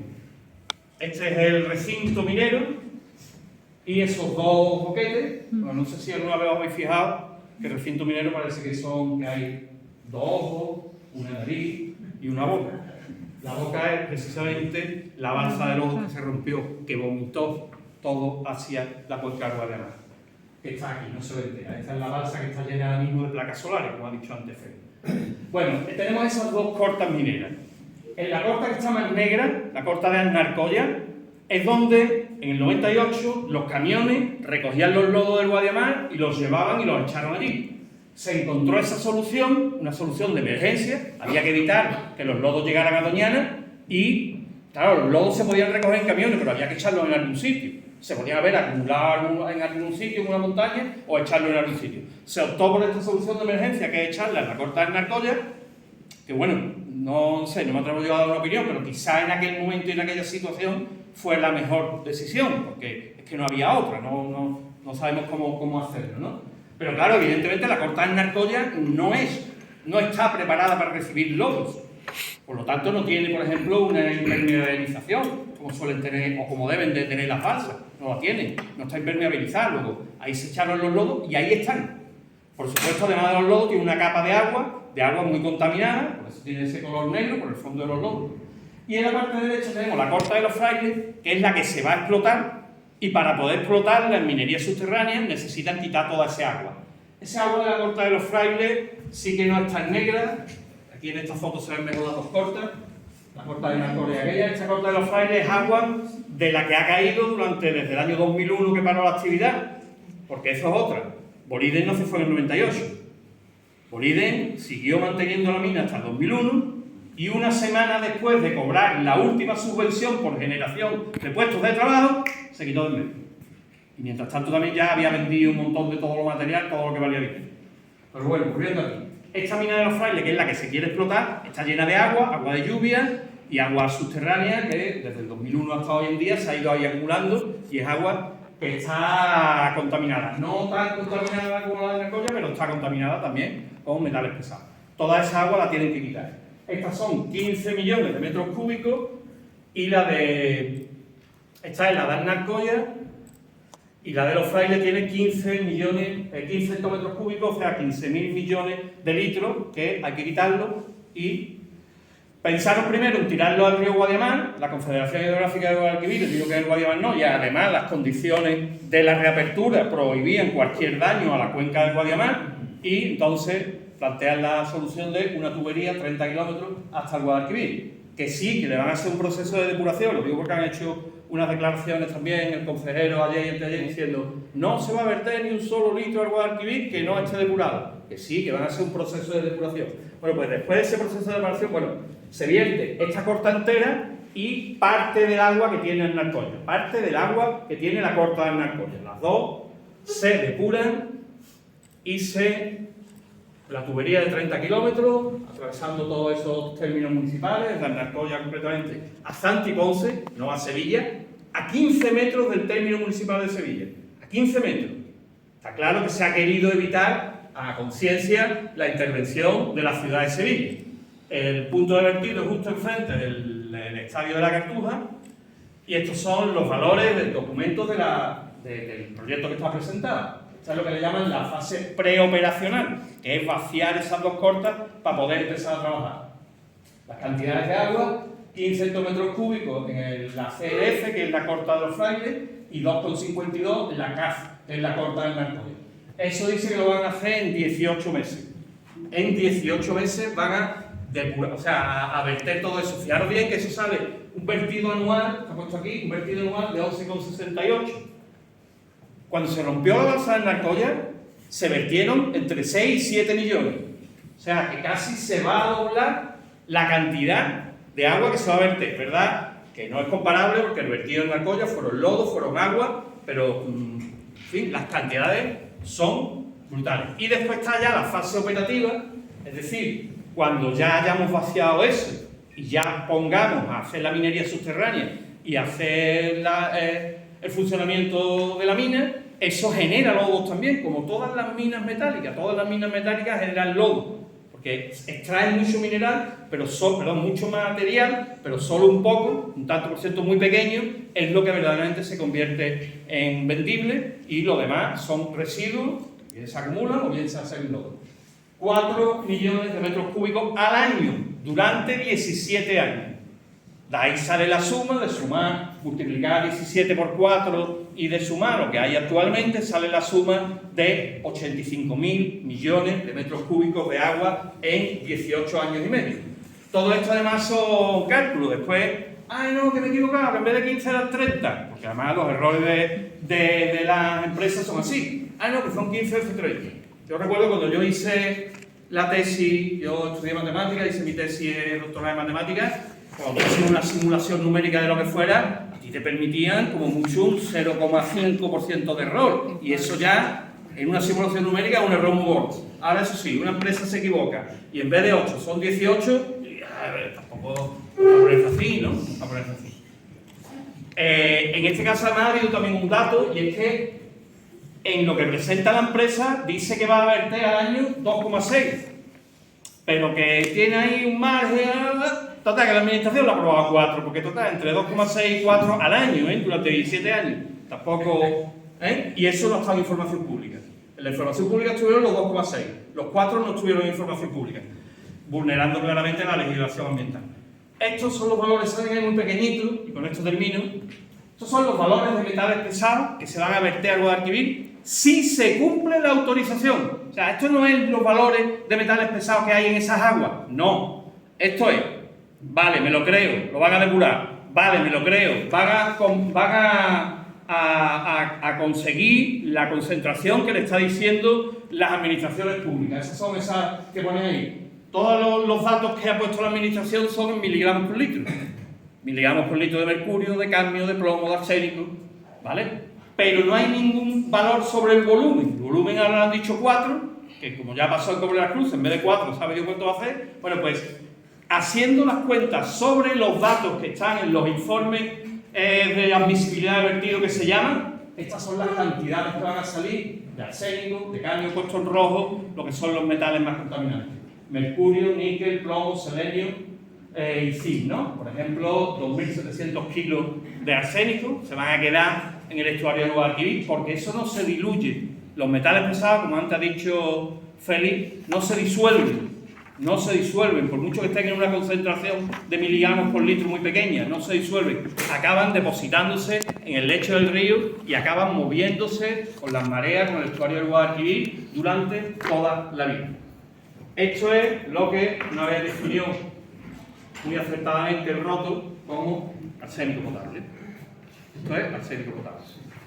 Este es el recinto minero y esos 2 boquetes. Bueno, no sé si alguna vez os habéis fijado que el recinto minero parece que hay 2 ojos, una nariz y una boca. La boca es precisamente la balsa del ojo que se rompió, que vomitó todo hacia la cuenca del Guadiana, que está aquí, no se ve entera. Esta es la balsa que está llena ahora mismo de placas solares, como ha dicho antes Fede. Bueno, tenemos esas 2 cortas mineras. En la corta que está más negra, la corta de Alnarcoya, es donde en el 98 los camiones recogían los lodos del Guadiamar y los llevaban y los echaron allí. Se encontró esa solución, una solución de emergencia, había que evitar que los lodos llegaran a Doñana y, claro, los lodos se podían recoger en camiones, pero había que echarlos en algún sitio. Se podía haber acumulado en algún sitio, en una montaña, o echarlo en algún sitio. Se optó por esta solución de emergencia, que es echarla en la corta de Alnarcoya, que bueno, no sé, no me atrevo yo a dar una opinión, pero quizá en aquel momento y en aquella situación fue la mejor decisión, porque es que no había otra, no sabemos cómo hacerlo, ¿no? Pero claro, evidentemente la corta de Alnarcoya no está preparada para recibir lodos. Por lo tanto, no tiene, por ejemplo, una impermeabilización, como suelen tener, o como deben de tener las balsas. No la tienen, no está impermeabilizada. Luego, ahí se echaron los lodos y ahí están. Por supuesto, además de los lodos, tiene una capa de agua muy contaminada, por eso tiene ese color negro, por el fondo de los lodos. Y en la parte derecha tenemos la corta de los Frailes, que es la que se va a explotar, y para poder explotar las minerías subterráneas necesitan quitar toda ese agua. Ese agua de la corta de los Frailes sí que no es tan negra. Aquí en esta foto se ven mejor las 2 cortas. La corta de Alnarcoya y aquella. Esta corta de los Frailes es agua de la que ha caído desde el año 2001 que paró la actividad, porque eso es otra. Bolívar no se fue en el 98. Bolívar siguió manteniendo la mina hasta el 2001 y una semana después de cobrar la última subvención por generación de puestos de trabajo, se quitó del medio. Y mientras tanto también ya había vendido un montón de todo lo material, todo lo que valía dinero. Pero bueno, ocurriendo aquí. Esta mina de los Frailes, que es la que se quiere explotar, está llena de agua, agua de lluvia y agua subterránea que desde el 2001 hasta hoy en día se ha ido ahí acumulando y es agua que está contaminada. No tan contaminada como la de Nacoya, pero está contaminada también con metales pesados. Toda esa agua la tienen que quitar. Estas son 15 millones de metros cúbicos y esta es la de Nacoya y la de los Frailes tiene 15 hectómetros cúbicos, o sea, 15.000 millones de litros que hay que quitarlo y pensaron primero en tirarlo al río Guadiamar. La Confederación Hidrográfica de Guadalquivir dijo que el Guadiamar no, y además las condiciones de la reapertura prohibían cualquier daño a la cuenca del Guadiamar y entonces plantean la solución de una tubería 30 kilómetros hasta el Guadalquivir, que sí, que le van a hacer un proceso de depuración, lo digo porque han hecho unas declaraciones también el consejero ayer y anteayer diciendo no se va a verter ni un solo litro al Guadalquivir que no esté depurado, que sí, que van a hacer un proceso de depuración. Bueno, pues después de ese proceso de depuración, se vierte esta corta entera y parte del agua que tiene el Narcoya, parte del agua que tiene la corta del Narcoya. Las dos se depuran y la tubería de 30 kilómetros, atravesando todos esos términos municipales, desde Narcoya completamente a Santi Ponce, no a Sevilla, a 15 metros del término municipal de Sevilla, a 15 metros. Está claro que se ha querido evitar a conciencia la intervención de la ciudad de Sevilla. El punto de vertido es justo enfrente del estadio de la Cartuja y estos son los valores del documento del proyecto que está presentado. Esta es lo que le llaman la fase preoperacional, que es vaciar esas dos cortas para poder empezar a trabajar. Las cantidades de agua, 15 hectómetros cúbicos en la CLF, que es la corta de los Frailes, y 2,52 en la CAF, que es la corta del Narcoya. Eso dice que lo van a hacer en 18 meses. En 18 meses van a verter todo eso. Fijaros bien que eso sale un vertido anual, está puesto aquí, un vertido anual de 11,68. Cuando se rompió la balsa del Narcoya, se vertieron entre 6 y 7 millones. O sea, que casi se va a doblar la cantidad de agua que se va a verter, ¿verdad? Que no es comparable porque el vertido del Narcoya fueron lodo, fueron agua, pero, en fin, las cantidades son brutales. Y después está ya la fase operativa, es decir, cuando ya hayamos vaciado eso y ya pongamos a hacer la minería subterránea y hacer el funcionamiento de la mina, eso genera lodos también, como todas las minas metálicas. Todas las minas metálicas generan lodo, porque extraen mucho mineral, mucho material, pero solo un poco, un tanto por ciento muy pequeño, es lo que verdaderamente se convierte en vendible y lo demás son residuos, bien se acumulan o bien se hacen lodo. 4 millones de metros cúbicos al año, durante 17 años. De ahí sale la suma, de sumar, multiplicar 17 por 4 y de sumar lo que hay actualmente, sale la suma de 85.000 millones de metros cúbicos de agua en 18 años y medio. Todo esto además son cálculos. Después, no, que me he equivocado, que en vez de 15 eran 30, porque además los errores de las empresas son así. No, que son 15 veces 30. Yo recuerdo cuando yo hice la tesis, yo estudié matemáticas, hice mi tesis de doctorado en matemáticas, cuando hacías una simulación numérica de lo que fuera, a ti te permitían como mucho un 0,5% de error. Y eso ya, en una simulación numérica, es un error muy gordo. Ahora, eso sí, una empresa se equivoca y en vez de 8 son 18, tampoco va a ponerse así, ¿no? Va a ponerse así. En este caso, además, ha habido también un dato, y es que en lo que presenta la empresa dice que va a verter al año 2,6, pero que tiene ahí un margen. Total, que la administración lo ha aprobado a 4, porque total, entre 2,6 y 4 al año, durante 17 años. Tampoco. Y eso no está en información pública. En la información pública estuvieron los 2,6, los 4 no estuvieron en información pública, vulnerando claramente la legislación ambiental. Estos son los valores, saben, muy pequeñitos, y con esto termino. Estos son los valores de metales pesados que se van a verter al Guadalquivir si se cumple la autorización. O sea, esto no es los valores de metales pesados que hay en esas aguas, no. Esto es, vale, me lo creo, lo van a depurar, vale, me lo creo, van a conseguir la concentración que le está diciendo las administraciones públicas. Esas son esas que ponen ahí. Todos los datos que ha puesto la administración son en miligramos por litro. Miligramos por litro de mercurio, de cadmio, de plomo, de arsénico, ¿vale? Pero no hay ningún valor sobre el volumen. El volumen ahora han dicho 4, que como ya pasó el Cobre de las Cruces, en vez de 4, ¿sabe yo cuánto va a hacer? Bueno, pues haciendo las cuentas sobre los datos que están en los informes de admisibilidad de vertido que se llaman, estas son las cantidades que van a salir de arsénico, de cadmio puesto en rojo, lo que son los metales más contaminantes. Mercurio, níquel, plomo, selenio y zinc, ¿no? Por ejemplo, 2.700 kilos de arsénico se van a quedar en el estuario del Guadalquivir porque eso no se diluye. Los metales pesados, como antes ha dicho Félix, no se disuelven. No se disuelven, por mucho que estén en una concentración de miligramos por litro muy pequeña, no se disuelven. Acaban depositándose en el lecho del río y acaban moviéndose con las mareas, con el estuario del Guadalquivir durante toda la vida. Esto es lo que una vez definió muy acertadamente el roto como arsénico potable. Esto es arsénico potable.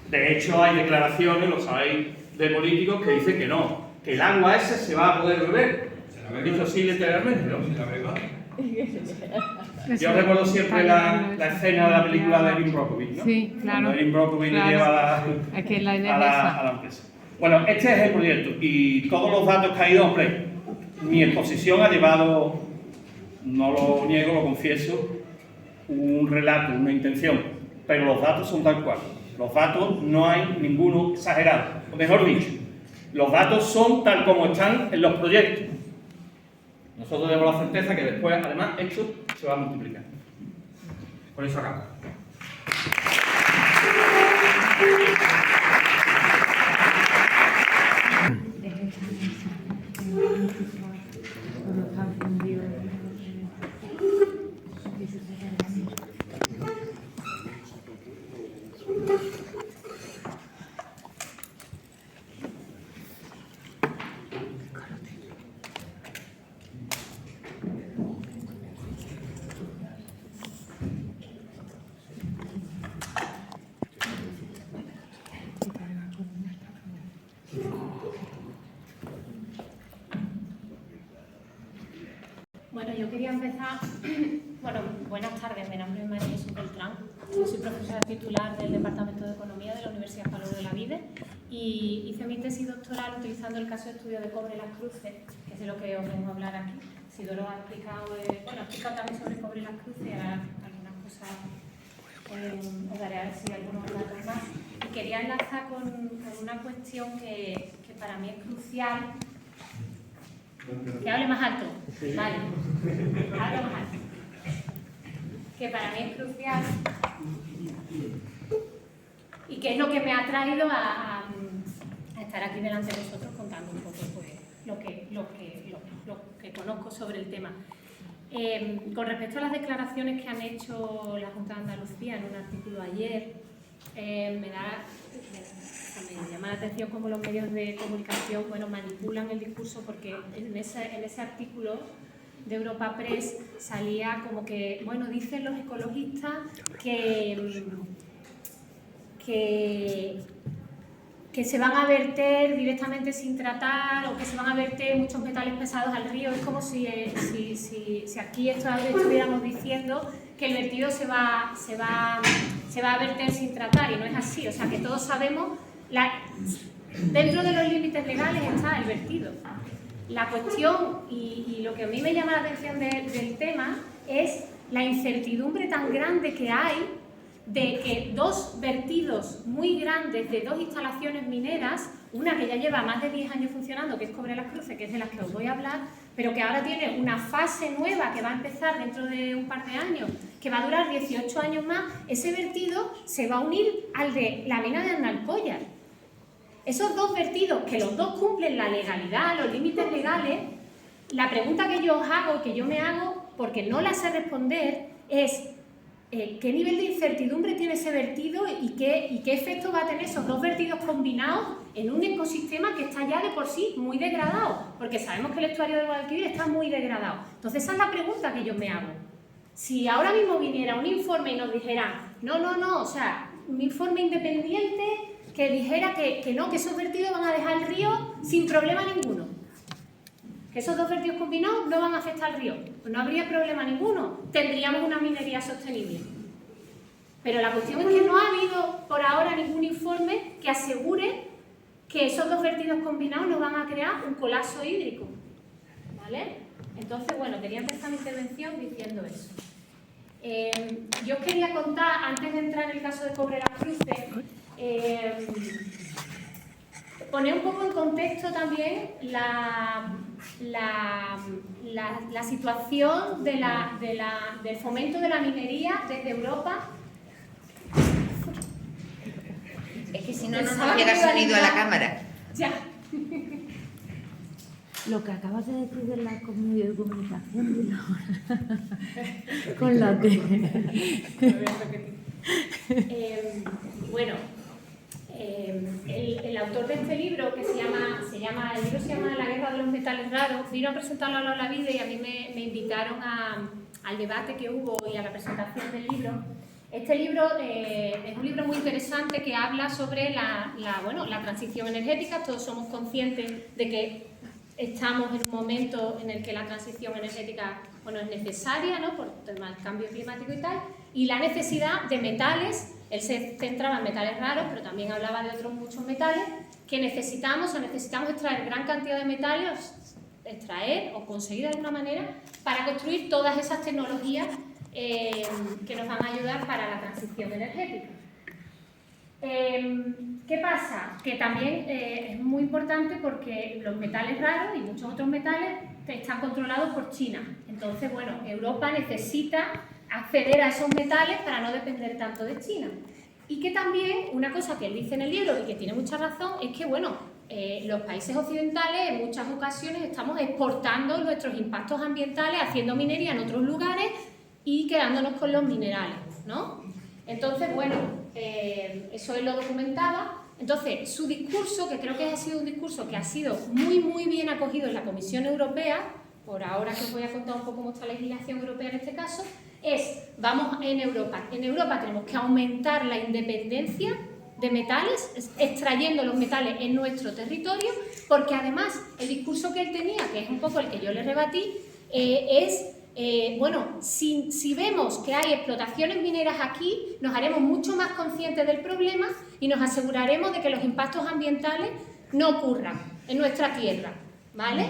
De hecho, hay declaraciones, lo sabéis, de políticos que dicen que no, que el agua ese se va a poder beber. Dicho así literalmente, ¿no? Yo recuerdo siempre la escena de la película de Erin Brockovich, ¿no? Sí, claro. Cuando Erin Brockovich le lleva a la empresa. Bueno, este es el proyecto y todos los datos que ha ido, hombre, mi exposición ha llevado, no lo niego, lo confieso, un relato, una intención, pero los datos son tal cual. Los datos no hay ninguno exagerado, o mejor dicho, los datos son tal como están en los proyectos. Nosotros tenemos la certeza que después, además, esto se va a multiplicar. Por eso acabo. Bueno, yo quería empezar. Bueno, buenas tardes, mi nombre es María Jesús Beltrán. Yo soy profesora titular del Departamento de Economía de la Universidad Pablo de Olavide y hice mi tesis doctoral utilizando el caso de estudio de Cobre Las Cruces, que es de lo que os vengo a hablar aquí. Isidoro ha explicado, ha explicado también sobre Cobre Las Cruces y ahora algunas cosas os daré así algunos datos más. Y quería enlazar con una cuestión que para mí es crucial. Que hable más alto. Vale. Hablo más alto. Que para mí es crucial y que es lo que me ha traído a estar aquí delante de vosotros contando un poco pues, lo que conozco sobre el tema. Con respecto a las declaraciones que han hecho la Junta de Andalucía en un artículo ayer, me llama la atención cómo los medios de comunicación manipulan el discurso, porque en ese artículo de Europa Press salía como que, dicen los ecologistas que se van a verter directamente sin tratar o que se van a verter muchos metales pesados al río. Es como si aquí estuviéramos diciendo que el vertido se va a verter sin tratar, y no es así. O sea, que todos sabemos, dentro de los límites legales está el vertido. La cuestión, y lo que a mí me llama la atención del tema, es la incertidumbre tan grande que hay de que dos vertidos muy grandes de dos instalaciones mineras, una que ya lleva más de 10 años funcionando, que es Cobre Las Cruces, que es de las que os voy a hablar, pero que ahora tiene una fase nueva que va a empezar dentro de un par de años, que va a durar 18 años más, ese vertido se va a unir al de la mina de Analcollar. Esos dos vertidos, que los dos cumplen la legalidad, los límites legales, la pregunta que yo os hago, que yo me hago, porque no la sé responder, es ¿qué nivel de incertidumbre tiene ese vertido y qué efecto va a tener esos dos vertidos combinados en un ecosistema que está ya de por sí muy degradado? Porque sabemos que el estuario del Guadalquivir está muy degradado. Entonces esa es la pregunta que yo me hago. Si ahora mismo viniera un informe y nos dijera, no, o sea, un informe independiente que dijera que no, que esos vertidos van a dejar el río sin problema ninguno, que esos dos vertidos combinados no van a afectar al río, pues no habría problema ninguno, tendríamos una minería sostenible. Pero la cuestión es que no ha habido por ahora ningún informe que asegure que esos dos vertidos combinados nos van a crear un colapso hídrico, ¿vale? Entonces, bueno, quería empezar mi intervención diciendo eso. Yo os quería contar, antes de entrar en el caso de Cobre las Cruces, poner un poco en contexto también la situación del fomento de la minería desde Europa. Es que si no, no nos llega sonido a la cámara. Ya. Lo que acabas de decir de la medio de comunicación, dilo ahora. Con la T. Bueno, el autor de este libro, que el libro se llama La guerra de los metales raros, vino a presentarlo a la vida y a mí me invitaron al debate que hubo y a la presentación del libro. Este libro es un libro muy interesante que habla sobre la transición energética. Todos somos conscientes de que estamos en un momento en el que la transición energética es necesaria, ¿no?, por tema del cambio climático y tal, y la necesidad de metales. Él se centraba en metales raros, pero también hablaba de otros muchos metales que necesitamos extraer gran cantidad de metales, extraer o conseguir de alguna manera para construir todas esas tecnologías que nos van a ayudar para la transición energética. ¿Qué pasa? Que también es muy importante porque los metales raros y muchos otros metales están controlados por China. Entonces, bueno, Europa necesita acceder a esos metales para no depender tanto de China. Y que también, una cosa que él dice en el libro y que tiene mucha razón, es que, los países occidentales en muchas ocasiones estamos exportando nuestros impactos ambientales, haciendo minería en otros lugares y quedándonos con los minerales, ¿no? Entonces, eso él lo documentaba. Entonces, su discurso, que creo que ha sido un discurso que ha sido muy, muy bien acogido en la Comisión Europea, por ahora que os voy a contar un poco cómo está la legislación europea en este caso, es, en Europa tenemos que aumentar la independencia de metales, extrayendo los metales en nuestro territorio, porque además el discurso que él tenía, que es un poco el que yo le rebatí, si vemos que hay explotaciones mineras aquí, nos haremos mucho más conscientes del problema y nos aseguraremos de que los impactos ambientales no ocurran en nuestra tierra, ¿vale?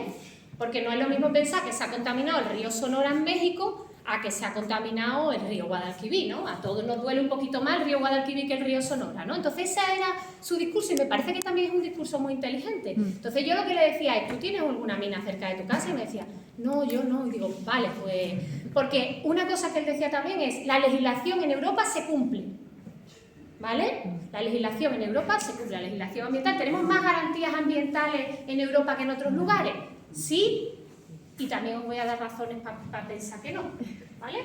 Porque no es lo mismo pensar que se ha contaminado el río Sonora en México a que se ha contaminado el río Guadalquivir, ¿no? A todos nos duele un poquito más el río Guadalquivir que el río Sonora, ¿no? Entonces ese era su discurso y me parece que también es un discurso muy inteligente. Entonces yo lo que le decía es, ¿tú tienes alguna mina cerca de tu casa? Y me decía, no, yo no. Y digo, vale, pues... Porque una cosa que él decía también es, la legislación en Europa se cumple, ¿vale? La legislación en Europa se cumple, la legislación ambiental. ¿Tenemos más garantías ambientales en Europa que en otros lugares? Sí, y también os voy a dar razones para pensar que no, ¿vale?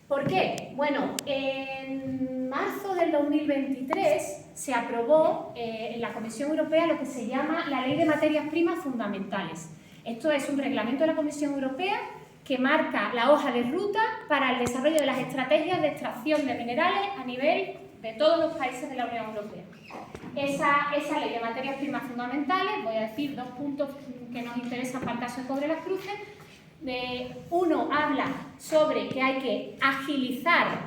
¿Por qué? Bueno, en marzo del 2023 se aprobó en la Comisión Europea lo que se llama la Ley de Materias Primas Fundamentales. Esto es un reglamento de la Comisión Europea que marca la hoja de ruta para el desarrollo de las estrategias de extracción de minerales a nivel de todos los países de la Unión Europea. Esa ley de materias primas fundamentales, voy a decir dos puntos que nos interesan para el caso de Cobre las Cruces. Uno habla sobre que hay que agilizar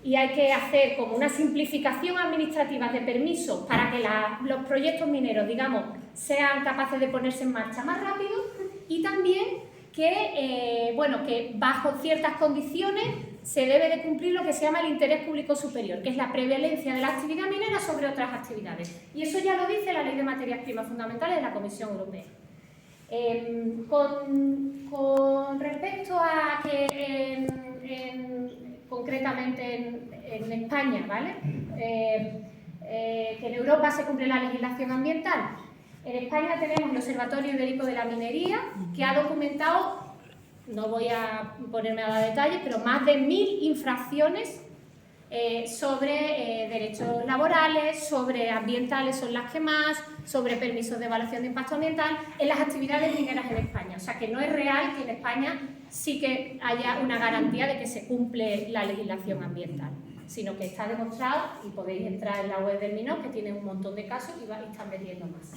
y hay que hacer como una simplificación administrativa de permisos para que los proyectos mineros, digamos, sean capaces de ponerse en marcha más rápido, y también que bajo ciertas condiciones se debe de cumplir lo que se llama el interés público superior, que es la prevalencia de la actividad minera sobre otras actividades. Y eso ya lo dice la Ley de Materias Primas Fundamentales de la Comisión Europea. Con respecto a que concretamente en España, ¿vale? Que en Europa se cumple la legislación ambiental. En España tenemos el Observatorio Ibérico de la Minería, que ha documentado, no voy a ponerme a dar detalles, pero más de 1000 infracciones sobre derechos laborales, sobre ambientales son las que más, sobre permisos de evaluación de impacto ambiental en las actividades mineras en España. O sea que no es real que en España sí que haya una garantía de que se cumple la legislación ambiental, sino que está demostrado, y podéis entrar en la web del MINOC, que tiene un montón de casos y están vendiendo más.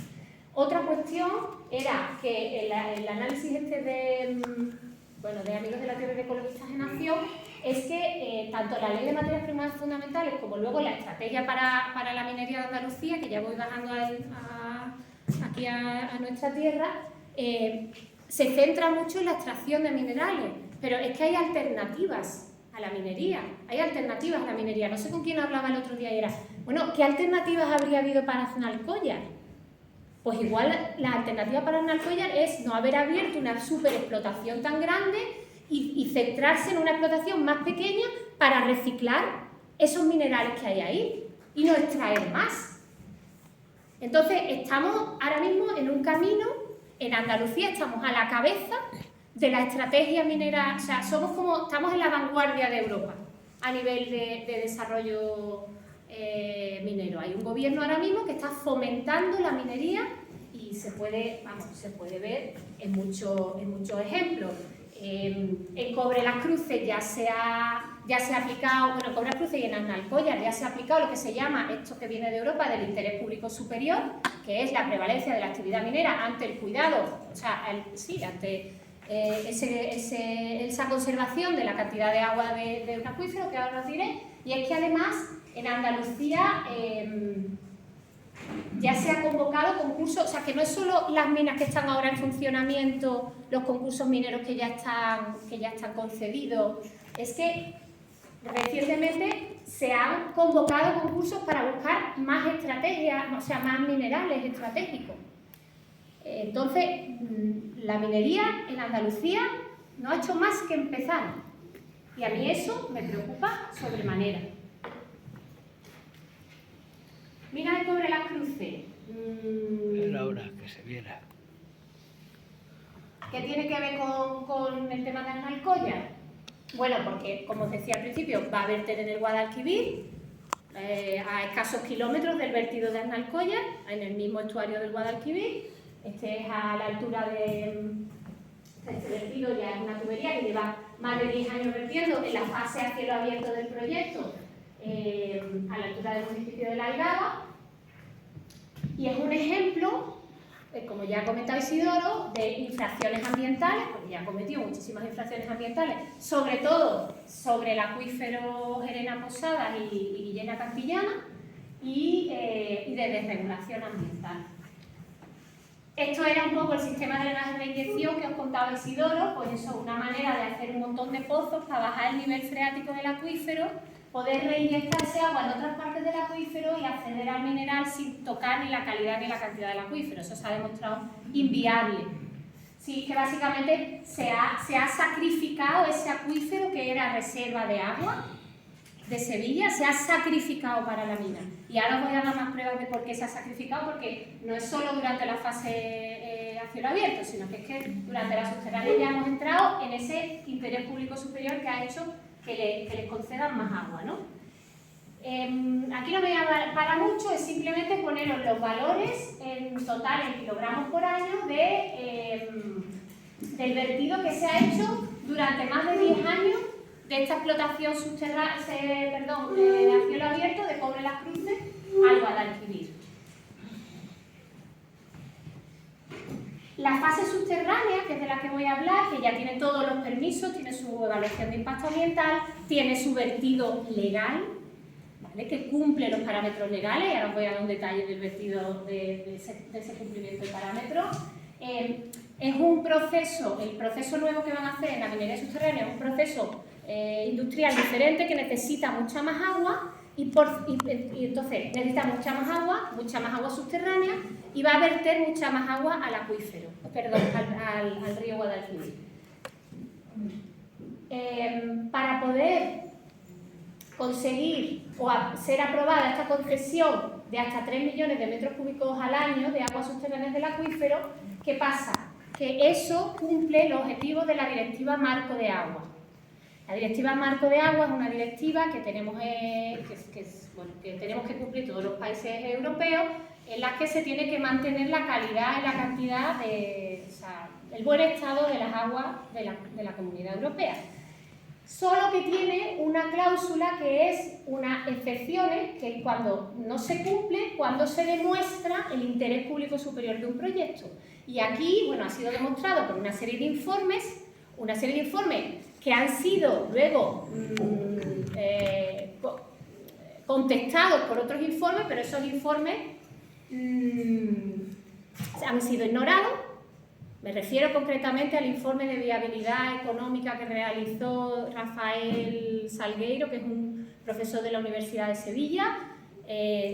Otra cuestión era que el análisis de Amigos de la Tierra y de Ecologistas en Acción, es que tanto la Ley de Materias Primas Fundamentales como luego la Estrategia para la Minería de Andalucía, que ya voy bajando aquí a nuestra tierra, se centra mucho en la extracción de minerales, pero es que hay alternativas a la minería, No sé con quién hablaba el otro día y era, bueno, ¿qué alternativas habría habido para Aznalcóllar? Pues igual la alternativa para Aznalcóllar es no haber abierto una superexplotación tan grande y centrarse en una explotación más pequeña para reciclar esos minerales que hay ahí y no extraer más. Entonces, estamos ahora mismo en un camino, en Andalucía estamos a la cabeza de la estrategia minera, o sea, estamos en la vanguardia de Europa a nivel de desarrollo minero. Hay un gobierno ahora mismo que está fomentando la minería y se puede ver en muchos ejemplos. En Cobre Las Cruces ya se ha aplicado, bueno, en Cobre Las Cruces y en Aznalcóllar ya se ha aplicado lo que se llama, esto que viene de Europa, del interés público superior, que es la prevalencia de la actividad minera ante el cuidado, o sea, ante esa conservación de la cantidad de agua de un acuífero, que ahora os diré, y es que además en Andalucía ya se ha convocado concursos, o sea, que no es solo las minas que están ahora en funcionamiento, los concursos mineros que ya están concedidos, es que recientemente se han convocado concursos para buscar más estrategias, o sea, más minerales estratégicos. Entonces, la minería en Andalucía no ha hecho más que empezar, y a mí eso me preocupa sobremanera. Mina de Cobre Las Cruces. Era hora que se viera. ¿Qué tiene que ver con el tema de Aznalcóllar? Bueno, porque, como os decía al principio, va a verter en el Guadalquivir, a escasos kilómetros del vertido de Aznalcóllar, en el mismo estuario del Guadalquivir. Este es a la altura de... Este vertido ya es una tubería que lleva más de 10 años vertiendo en la fase a cielo abierto del proyecto, a la altura del municipio de La Algaba, y es un ejemplo, como ya ha comentado Isidoro, de infracciones ambientales, porque ya ha cometido muchísimas infracciones ambientales, sobre todo sobre el acuífero Gerena Posadas y Guillena Campillana, y de desregulación ambiental. Esto era un poco el sistema de drenaje de inyección que os contaba Isidoro, pues eso, una manera de hacer un montón de pozos para bajar el nivel freático del acuífero, poder reinyectarse agua en otras partes del acuífero y acceder al mineral sin tocar ni la calidad ni la cantidad del acuífero. Eso se ha demostrado inviable. Sí, que básicamente se ha sacrificado ese acuífero que era reserva de agua de Sevilla, se ha sacrificado para la mina. Y ahora os voy a dar más pruebas de por qué se ha sacrificado, porque no es solo durante la fase a cielo abierto, sino que es que durante la subterránea ya hemos entrado en ese interés público superior que ha hecho que les concedan más agua, ¿no? Aquí no me voy a parar mucho, es simplemente poneros los valores en total en kilogramos por año del vertido que se ha hecho durante más de 10 años de esta explotación subterránea, a cielo abierto de Cobre Las Cruces al Guadalquivir. La fase subterránea, que es de la que voy a hablar, que ya tiene todos los permisos, tiene su evaluación de impacto ambiental, tiene su vertido legal, ¿vale?, que cumple los parámetros legales, y ahora os voy a dar un detalle del vertido de ese cumplimiento de parámetros. Es un proceso, el proceso nuevo que van a hacer en la minería subterránea es un proceso industrial diferente que necesita mucha más agua y entonces necesita mucha más agua subterránea y va a verter mucha más agua al acuífero, al río Guadalquivir. Para poder conseguir o ser aprobada esta concesión de hasta 3 millones de metros cúbicos al año de aguas subterráneas del acuífero, ¿qué pasa? Que eso cumple los objetivos de la Directiva Marco de Agua. La Directiva Marco de Agua es una directiva que tenemos que cumplir todos los países europeos, en la que se tiene que mantener la calidad y la cantidad el buen estado de las aguas de la Comunidad Europea. Solo que tiene una cláusula que es unas excepciones, que es cuando no se cumple, cuando se demuestra el interés público superior de un proyecto. Y aquí, bueno, ha sido demostrado por una serie de informes una serie de informes que han sido luego contestados por otros informes, pero esos informes han sido ignorados. Me refiero concretamente al informe de viabilidad económica que realizó Rafael Salgueiro, que es un profesor de la Universidad de Sevilla,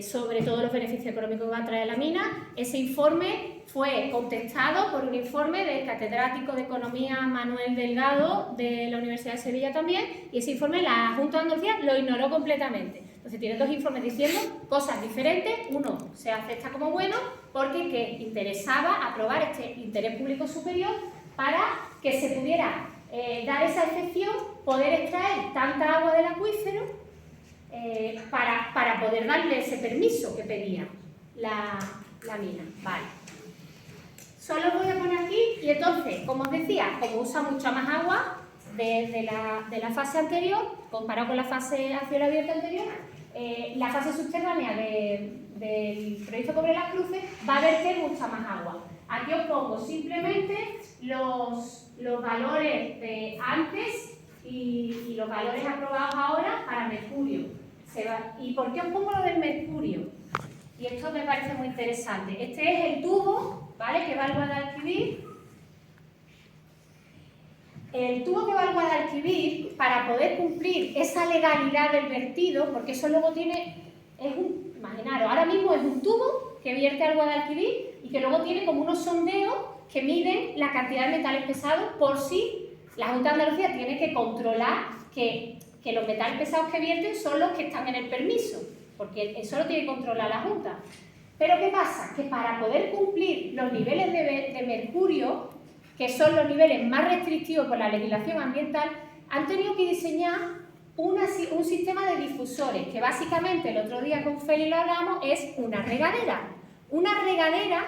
sobre todos los beneficios económicos que va a traer la mina. Ese informe fue contestado por un informe del catedrático de Economía Manuel Delgado de la Universidad de Sevilla también, y ese informe la Junta de Andalucía lo ignoró completamente. Entonces tiene dos informes diciendo cosas diferentes. Uno se acepta como bueno porque que interesaba aprobar este interés público superior para que se pudiera dar esa excepción, poder extraer tanta agua del acuífero para poder darle ese permiso que pedía la mina. Vale. Solo voy a poner aquí, y entonces, como os decía, como usa mucha más agua de la fase anterior, comparado con la fase a cielo abierto anterior, la fase subterránea del proyecto Cobre las Cruces va a verter mucha más agua. Aquí os pongo simplemente los valores de antes y los valores aprobados ahora para mercurio. ¿Y por qué os pongo lo del mercurio? Y esto me parece muy interesante. Este es el tubo, ¿vale?, que va al Guadalquivir. El tubo que va al Guadalquivir, para poder cumplir esa legalidad del vertido, porque eso luego tiene, imaginaros, ahora mismo es un tubo que vierte al Guadalquivir y que luego tiene como unos sondeos que miden la cantidad de metales pesados por si la Junta de Andalucía tiene que controlar que los metales pesados que vierten son los que están en el permiso, porque eso lo tiene que controlar la Junta. Pero ¿qué pasa? Que para poder cumplir los niveles de mercurio, que son los niveles más restrictivos por la legislación ambiental, han tenido que diseñar un sistema de difusores, que básicamente, el otro día con Feli lo hablamos, es una regadera. Una regadera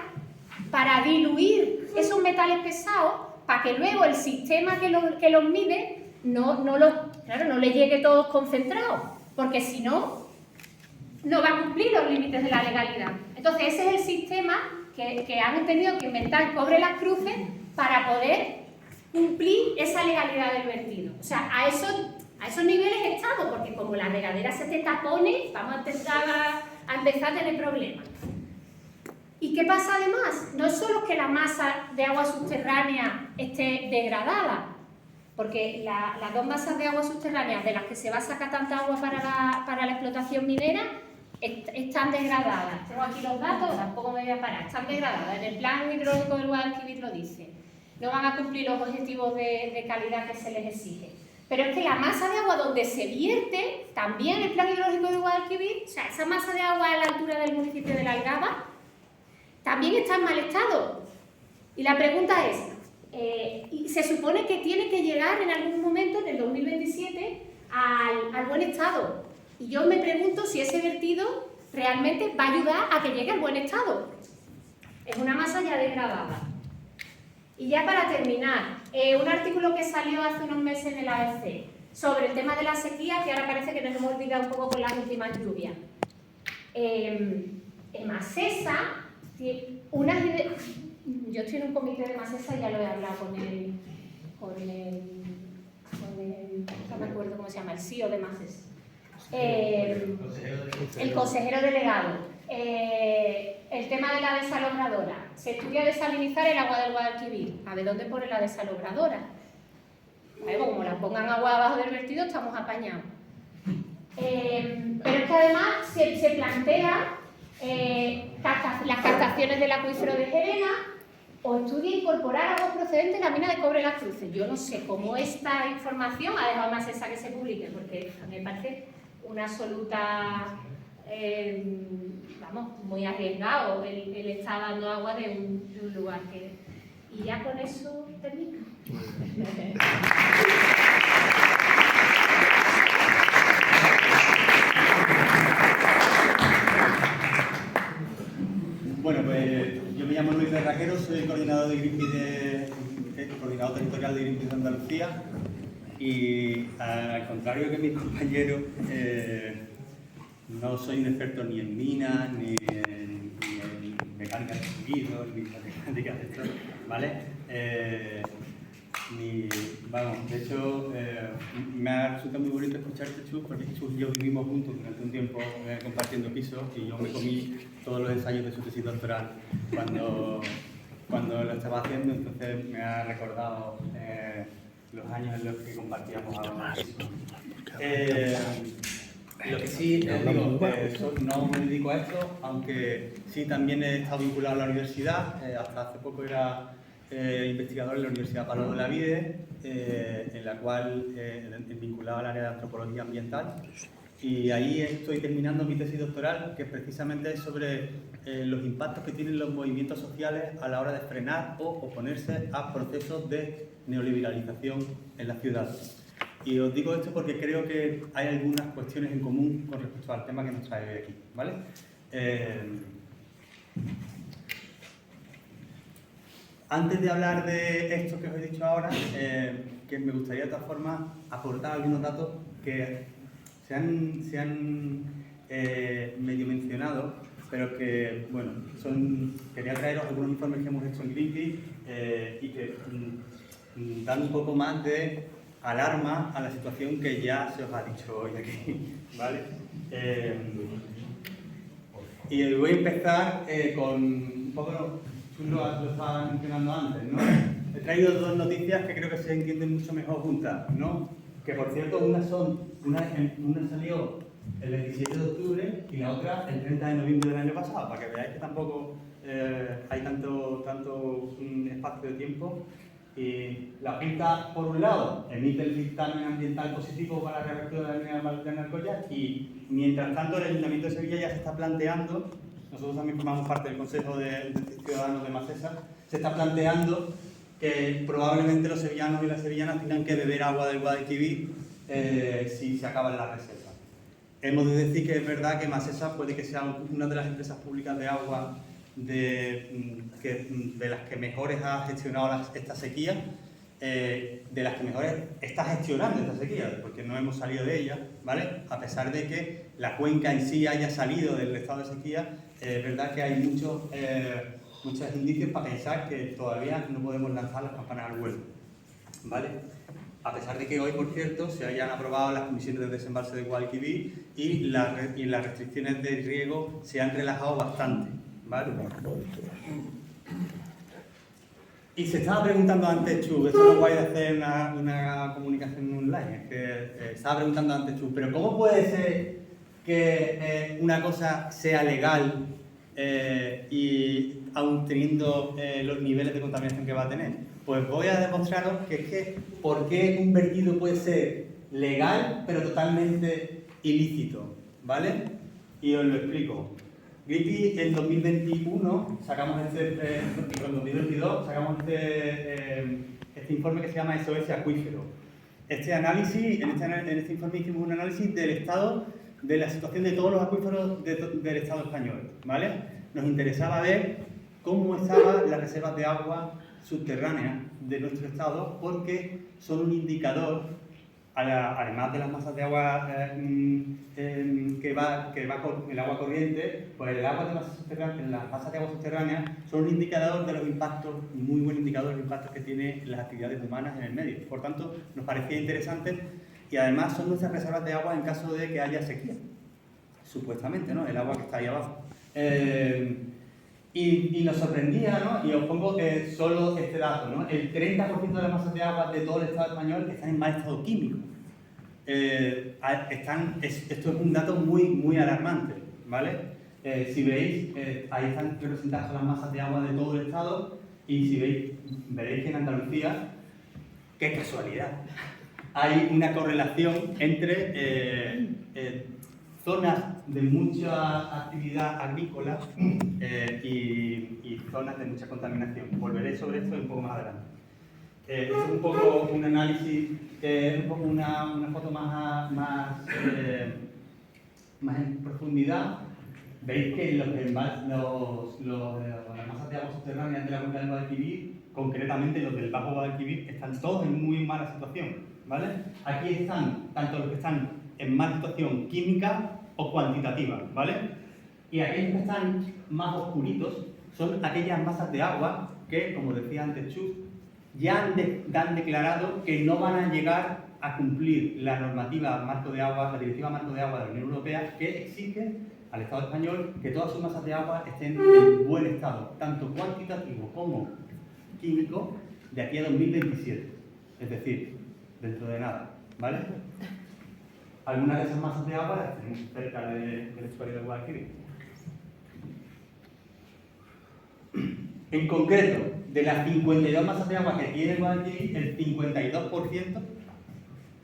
para diluir esos metales pesados, para que luego el sistema que los mide no le llegue todos concentrados, porque si no, no va a cumplir los límites de la legalidad. Entonces ese es el sistema que han tenido que inventar Cobre las Cruces para poder cumplir esa legalidad del vertido. O sea, a esos niveles estamos, porque como la regadera se te tapone, vamos a empezar a tener problemas. ¿Y qué pasa además? No es solo que la masa de agua subterránea esté degradada, porque las dos masas de agua subterránea de las que se va a sacar tanta agua para la explotación minera están degradadas. Tengo aquí los datos, tampoco me voy a parar. Están degradadas. En el plan hidrológico del Guadalquivir lo dice. No van a cumplir los objetivos de calidad que se les exige. Pero es que la masa de agua donde se vierte, también el plan hidrológico del Guadalquivir, o sea, esa masa de agua a la altura del municipio de La Algaba, también está en mal estado. Y la pregunta es, y se supone que tiene que llegar en algún momento, en el 2027, al buen estado. Y yo me pregunto si ese vertido realmente va a ayudar a que llegue al buen estado. Es una masa ya degradada. Y ya para terminar, un artículo que salió hace unos meses en el ABC sobre el tema de la sequía, que ahora parece que nos hemos olvidado un poco con las últimas lluvias. Masesa, yo estoy en un comité de Masesa y ya lo he hablado con el no me acuerdo cómo se llama, el CEO de Masesa. El consejero delegado. El tema de la desalobradora. Se estudia desalinizar el agua del Guadalquivir. A ver dónde pone la desalobradora. Como la pongan agua abajo del vertido, estamos apañados. Pero es que además se plantea las captaciones del acuífero de Gerena, o estudia incorporar agua procedente de la mina de Cobre las Cruces. Yo no sé cómo esta información ha dejado más esa que se publique, porque a mí me parece una absoluta, muy arriesgado el estar dando agua de un lugar que... Y ya con eso termino. Bueno, pues yo me llamo Luis Berraquero, soy coordinador territorial de Greenpeace de Andalucía, y al contrario que mis compañeros, no soy un experto ni en minas, ni en mecánica de fluidos, ni en matemáticas de esto, ¿vale? Vamos, de hecho, me ha resultado muy bonito escucharte, Chus, porque Chus y yo vivimos juntos durante un tiempo compartiendo pisos y yo me comí todos los ensayos de su tesis doctoral cuando lo estaba haciendo, entonces me ha recordado los años en los que compartíamos algo. Lo que sí, digo, no me dedico a esto, aunque sí también he estado vinculado a la universidad, hasta hace poco era investigador en la Universidad Palo de la Vide, en la cual vinculado al área de antropología ambiental, y ahí estoy terminando mi tesis doctoral, que precisamente es sobre los impactos que tienen los movimientos sociales a la hora de frenar o oponerse a procesos de neoliberalización en las ciudades. Y os digo esto porque creo que hay algunas cuestiones en común con respecto al tema que nos trae hoy aquí, ¿vale? Antes de hablar de esto que os he dicho ahora, que me gustaría de todas formas aportar algunos datos que se han medio mencionado, pero que, bueno, quería traeros algunos informes que hemos hecho en Greenpeace y que dan un poco más de alarma a la situación que ya se os ha dicho hoy aquí, ¿vale? Y voy a empezar con un poco, tú lo estabas mencionando antes, ¿no? He traído dos noticias que creo que se entienden mucho mejor juntas, ¿no? Que por cierto, una salió el 27 de octubre y la otra el 30 de noviembre del año pasado, para que veáis que tampoco hay tanto espacio de tiempo. Y la Junta, por un lado, emite el dictamen ambiental positivo para la reapertura de la línea de Alcoya y, mientras tanto, el Ayuntamiento de Sevilla ya se está planteando, nosotros también formamos parte del Consejo de Ciudadanos de Masesa, se está planteando que probablemente los sevillanos y las sevillanas tengan que beber agua del Guadalquivir si se acaban las reservas. Hemos de decir que es verdad que Masesa puede que sea una de las empresas públicas de agua de las que mejores ha gestionado esta sequía, de las que mejores está gestionando esta sequía, porque no hemos salido de ella, ¿vale? A pesar de que la cuenca en sí haya salido del estado de sequía, es verdad que hay muchos indicios para pensar que todavía no podemos lanzar las campanas al vuelo, ¿vale? A pesar de que hoy, por cierto, se hayan aprobado las comisiones de desembalse de Guadalquivir y las restricciones de riego se han relajado bastante, ¿vale? Y se estaba preguntando antes, Chu, esto no es guay de hacer una comunicación online, es que estaba preguntando antes, Chu, pero ¿cómo puede ser que una cosa sea legal y aún teniendo los niveles de contaminación que va a tener? Pues voy a demostraros que es que ¿por qué un vertido puede ser legal pero totalmente ilícito? ¿Vale? Y os lo explico. Greenpeace en 2021 sacamos en 2022 sacamos este informe que se llama SOS Acuífero. Este análisis, en este informe hicimos un análisis del estado de la situación de todos los acuíferos del Estado español, ¿vale? Nos interesaba ver cómo estaban las reservas de agua subterráneas de nuestro estado, porque son un indicador, además de las masas de agua que va con el agua corriente, pues el agua de las masas de agua subterráneas son un indicador de los impactos, muy buen indicador de los impactos que tienen las actividades humanas en el medio. Por tanto, nos parecía interesante y además son nuestras reservas de agua en caso de que haya sequía, supuestamente, ¿no? El agua que está ahí abajo. Y nos sorprendía, ¿no? Y os pongo solo este dato, ¿no? El 30% de las masas de agua de todo el Estado español están en mal estado químico. Esto es un dato muy, muy alarmante, ¿vale? Si veis, ahí están representadas las masas de agua de todo el Estado y si veis, veréis que en Andalucía, ¡qué casualidad! Hay una correlación entre zonas de mucha actividad agrícola y zonas de mucha contaminación. Volveré sobre esto un poco más adelante. Es un poco un análisis, un poco una foto más en profundidad. Veis que las masas de agua subterráneas de la cuenca del Guadalquivir, concretamente los del Bajo Guadalquivir, están todos en muy mala situación, ¿vale? Aquí están tanto los que están en mala situación química o cuantitativa, ¿vale? Y aquellos que están más oscuritos son aquellas masas de agua que, como decía antes Chus, ya han declarado que no van a llegar a cumplir la normativa marco de agua, la directiva marco de agua de la Unión Europea, que exige al Estado español que todas sus masas de agua estén en buen estado, tanto cuantitativo como químico, de aquí a 2027. Es decir, dentro de nada, ¿vale? Algunas de esas masas de agua las tenemos cerca del estuario del Guadalquivir. En concreto, de las 52 masas de agua que tiene el Guadalquivir, el 52%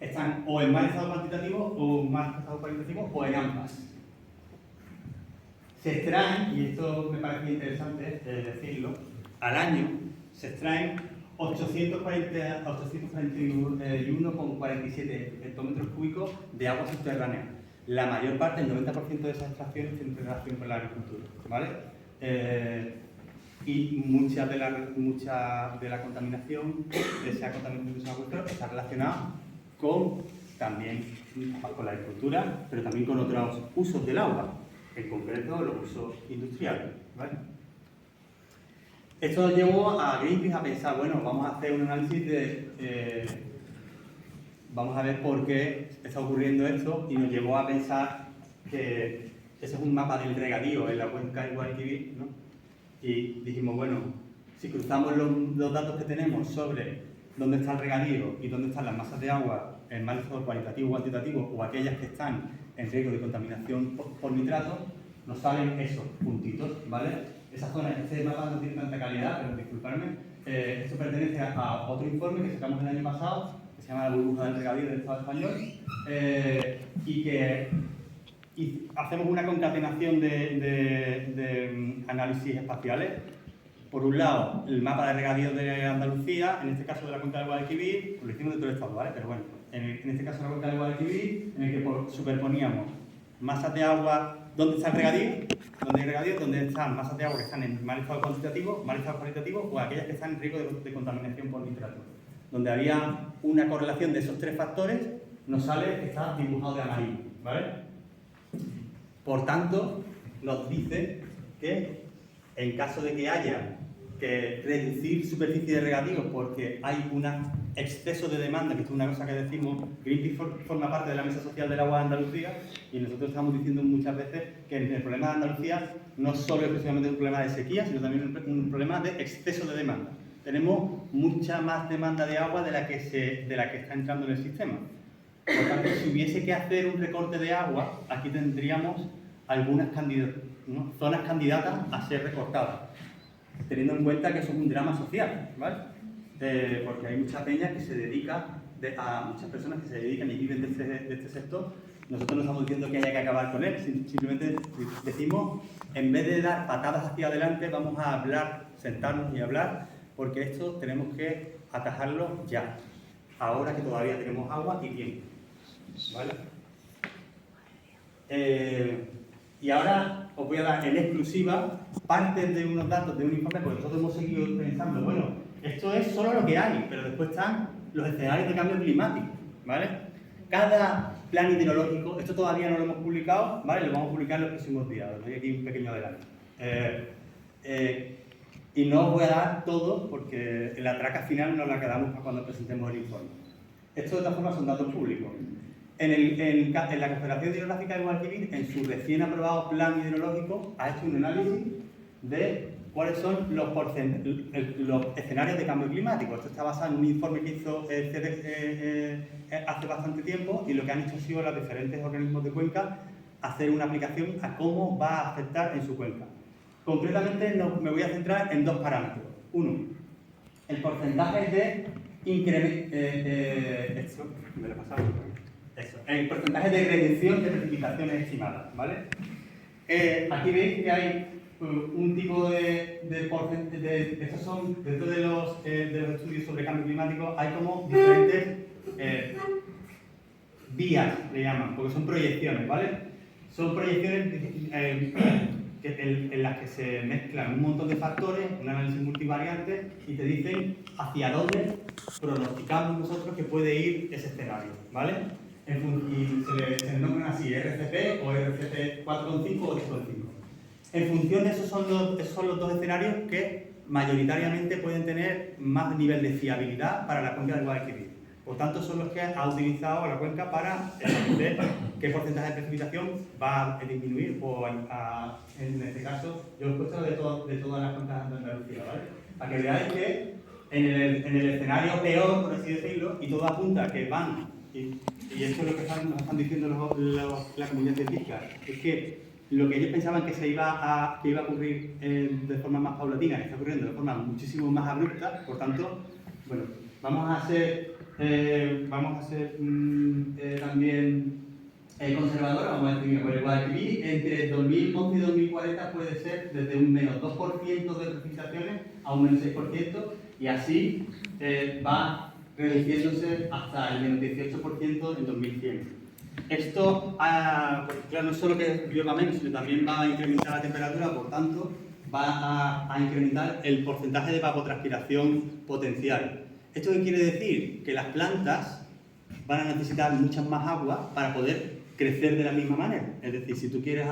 están o en mal estado cuantitativo o en mal estado cualitativo o en ambas. Se extraen, y esto me parece interesante decirlo, al año se extraen 841,47 hectómetros cúbicos de agua subterránea. La mayor parte, el 90% de esas extracciones tienen relación con la agricultura, ¿vale? Y mucha de la contaminación, de esa contaminación de ese acuífero, está relacionada con la agricultura, pero también con otros usos del agua, en concreto los usos industriales, ¿vale? Esto nos llevó a Greenpeace a pensar, bueno, vamos a hacer un análisis vamos a ver por qué está ocurriendo esto, y nos llevó a pensar que ese es un mapa del regadío en la cuenca del Guadalquivir, ¿no? Y dijimos, bueno, si cruzamos los datos que tenemos sobre dónde está el regadío y dónde están las masas de agua en mal estado cualitativo o cuantitativo, o aquellas que están en riesgo de contaminación por nitratos, nos salen esos puntitos, ¿vale? Esa zona, este mapa no tiene tanta calidad, pero disculpadme, esto pertenece a otro informe que sacamos el año pasado, que se llama La burbuja del regadío del Estado español, y hacemos una concatenación de análisis espaciales. Por un lado, el mapa de regadío de Andalucía, en este caso de la cuenca del Guadalquivir, lo hicimos de todo el estado, ¿vale? Pero bueno, en este caso de la cuenca del Guadalquivir, en el que superponíamos masas de agua, ¿dónde está el regadío? ¿Dónde hay regadío? ¿Dónde están masas de agua que están en mal estado cuantitativo, mal estado cualitativo, o aquellas que están en riesgo de contaminación por nitrato? Donde había una correlación de esos tres factores, nos sale que está dibujado de amarillo, ¿vale? Por tanto, nos dice que en caso de que haya que reducir superficie de regadío porque hay un exceso de demanda, que esto es una cosa que decimos, Greenpeace forma parte de la Mesa Social del Agua de Andalucía, y nosotros estamos diciendo muchas veces que el problema de Andalucía no es solo exclusivamente un problema de sequía, sino también un problema de exceso de demanda. Tenemos mucha más demanda de agua de la que está entrando en el sistema. Por tanto, si hubiese que hacer un recorte de agua, aquí tendríamos algunas zonas candidatas a ser recortadas, teniendo en cuenta que eso es un drama social, ¿vale? Porque hay mucha peña que se dedica, muchas personas que se dedican y viven de este sector. Nosotros no estamos diciendo que haya que acabar con él, simplemente decimos, en vez de dar patadas hacia adelante, vamos a hablar, sentarnos y hablar, porque esto tenemos que atajarlo ya, ahora que todavía tenemos agua y tiempo, ¿vale? Y ahora os voy a dar en exclusiva parte de unos datos de un informe, porque nosotros hemos seguido pensando, bueno, esto es solo lo que hay, pero después están los escenarios de cambio climático, ¿vale? Cada plan hidrológico, esto todavía no lo hemos publicado, ¿vale? Lo vamos a publicar en los próximos días, os doy aquí un pequeño adelanto. Y no os voy a dar todo, porque en la traca final nos la quedamos para cuando presentemos el informe. Esto de todas formas son datos públicos. En la Confederación Hidrográfica del Guadalquivir, en su recién aprobado plan hidrológico, ha hecho un análisis de cuáles son los escenarios de cambio climático. Esto está basado en un informe que hizo el CDC hace bastante tiempo, y lo que han hecho ha sido los diferentes organismos de cuenca hacer una aplicación a cómo va a afectar en su cuenca. Concretamente me voy a centrar en dos parámetros. Uno, el porcentaje de incremento... esto, me lo he pasado. Eso, el porcentaje de reducción de precipitaciones estimadas, ¿vale? Aquí veis que hay un tipo de porcentaje, estos son, dentro de los estudios sobre cambio climático, hay como diferentes vías, le llaman, porque son proyecciones, ¿vale? Son proyecciones en las que se mezclan un montón de factores, un análisis multivariante, y te dicen hacia dónde pronosticamos nosotros que puede ir ese escenario, ¿vale? Y se nombran así, RCP o RCP 4,5 o 8,5. En función de esos son los dos escenarios que mayoritariamente pueden tener más nivel de fiabilidad para la cuenca del Guadalquivir. Por tanto, son los que ha utilizado la cuenca para ver qué porcentaje de precipitación va a disminuir, o en este caso, yo he puesto de todas las cuencas de Andalucía, ¿vale? Para que veáis que en el escenario peor, por así decirlo, y todo apunta a que van, y esto es lo que nos están diciendo la comunidad científica, es que lo que ellos pensaban que iba a ocurrir de forma más paulatina, que está ocurriendo de forma muchísimo más abrupta. Por tanto, bueno, vamos a ser también conservadores, vamos a decir, por el Guadalquivir entre 2011 y 2040 puede ser desde un menos 2% de precipitaciones a un menos 6%, y así va reduciéndose hasta el menos 18% en 2100. Esto, pues, claro, no solo que llueva menos, sino también va a incrementar la temperatura, por tanto, va a incrementar el porcentaje de evapotranspiración potencial. ¿Esto qué quiere decir? Que las plantas van a necesitar muchas más agua para poder crecer de la misma manera. Es decir, si tú quieres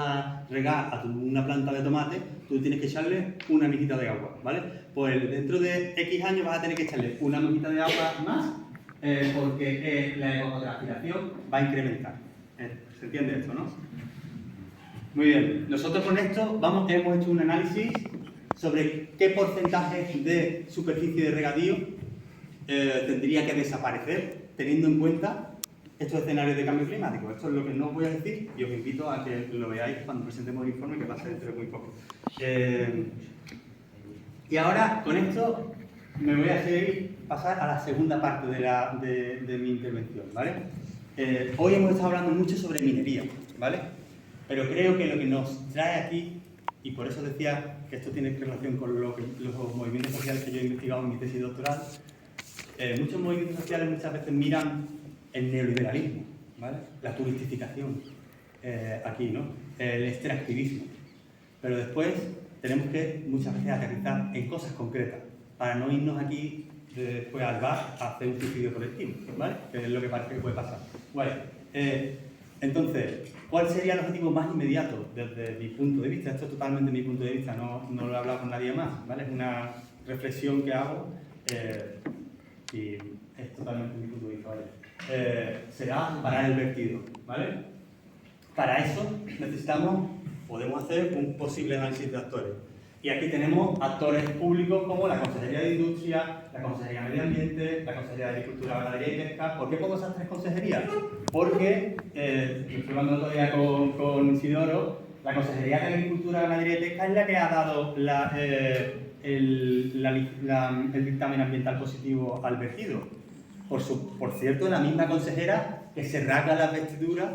regar a una planta de tomate, tú tienes que echarle una mijita de agua, ¿vale? Pues dentro de X años vas a tener que echarle una mijita de agua más, porque la evapotranspiración va a incrementar. ¿Se entiende esto, no? Muy bien. Nosotros con esto hemos hecho un análisis sobre qué porcentaje de superficie de regadío tendría que desaparecer, teniendo en cuenta estos escenarios de cambio climático. Esto es lo que no os voy a decir y os invito a que lo veáis cuando presentemos el informe, que va a ser dentro de muy poco. Y ahora, con esto, me voy a pasar a la segunda parte de mi intervención, ¿vale? Hoy hemos estado hablando mucho sobre minería, ¿vale? Pero creo que lo que nos trae aquí, y por eso decía que esto tiene relación con los movimientos sociales que yo he investigado en mi tesis doctoral, muchos movimientos sociales muchas veces miran el neoliberalismo, ¿vale? La turistificación, aquí, ¿no? El extractivismo. Pero después tenemos que muchas veces aterrizar en cosas concretas, para no irnos aquí después al bar a hacer un suicidio colectivo, ¿vale? Que es lo que parece que puede pasar. Bueno, entonces, ¿cuál sería el objetivo más inmediato desde mi punto de vista? Esto es totalmente mi punto de vista, no lo he hablado con nadie más, ¿vale? Es una reflexión que hago y es totalmente mi punto de vista, ¿vale? Será parar el vertido, ¿vale? Para eso podemos hacer un posible análisis de actores. Y aquí tenemos actores públicos como la Consejería de Industria, la Consejería de Medio Ambiente, la Consejería de Agricultura, Ganadería y Pesca. ¿Por qué pongo esas tres consejerías? Porque, estoy hablando otro día con Isidoro, la Consejería de Agricultura, Ganadería y Pesca es la que ha dado el dictamen ambiental positivo al vertido. Por cierto, la misma consejera que se rasga las vestiduras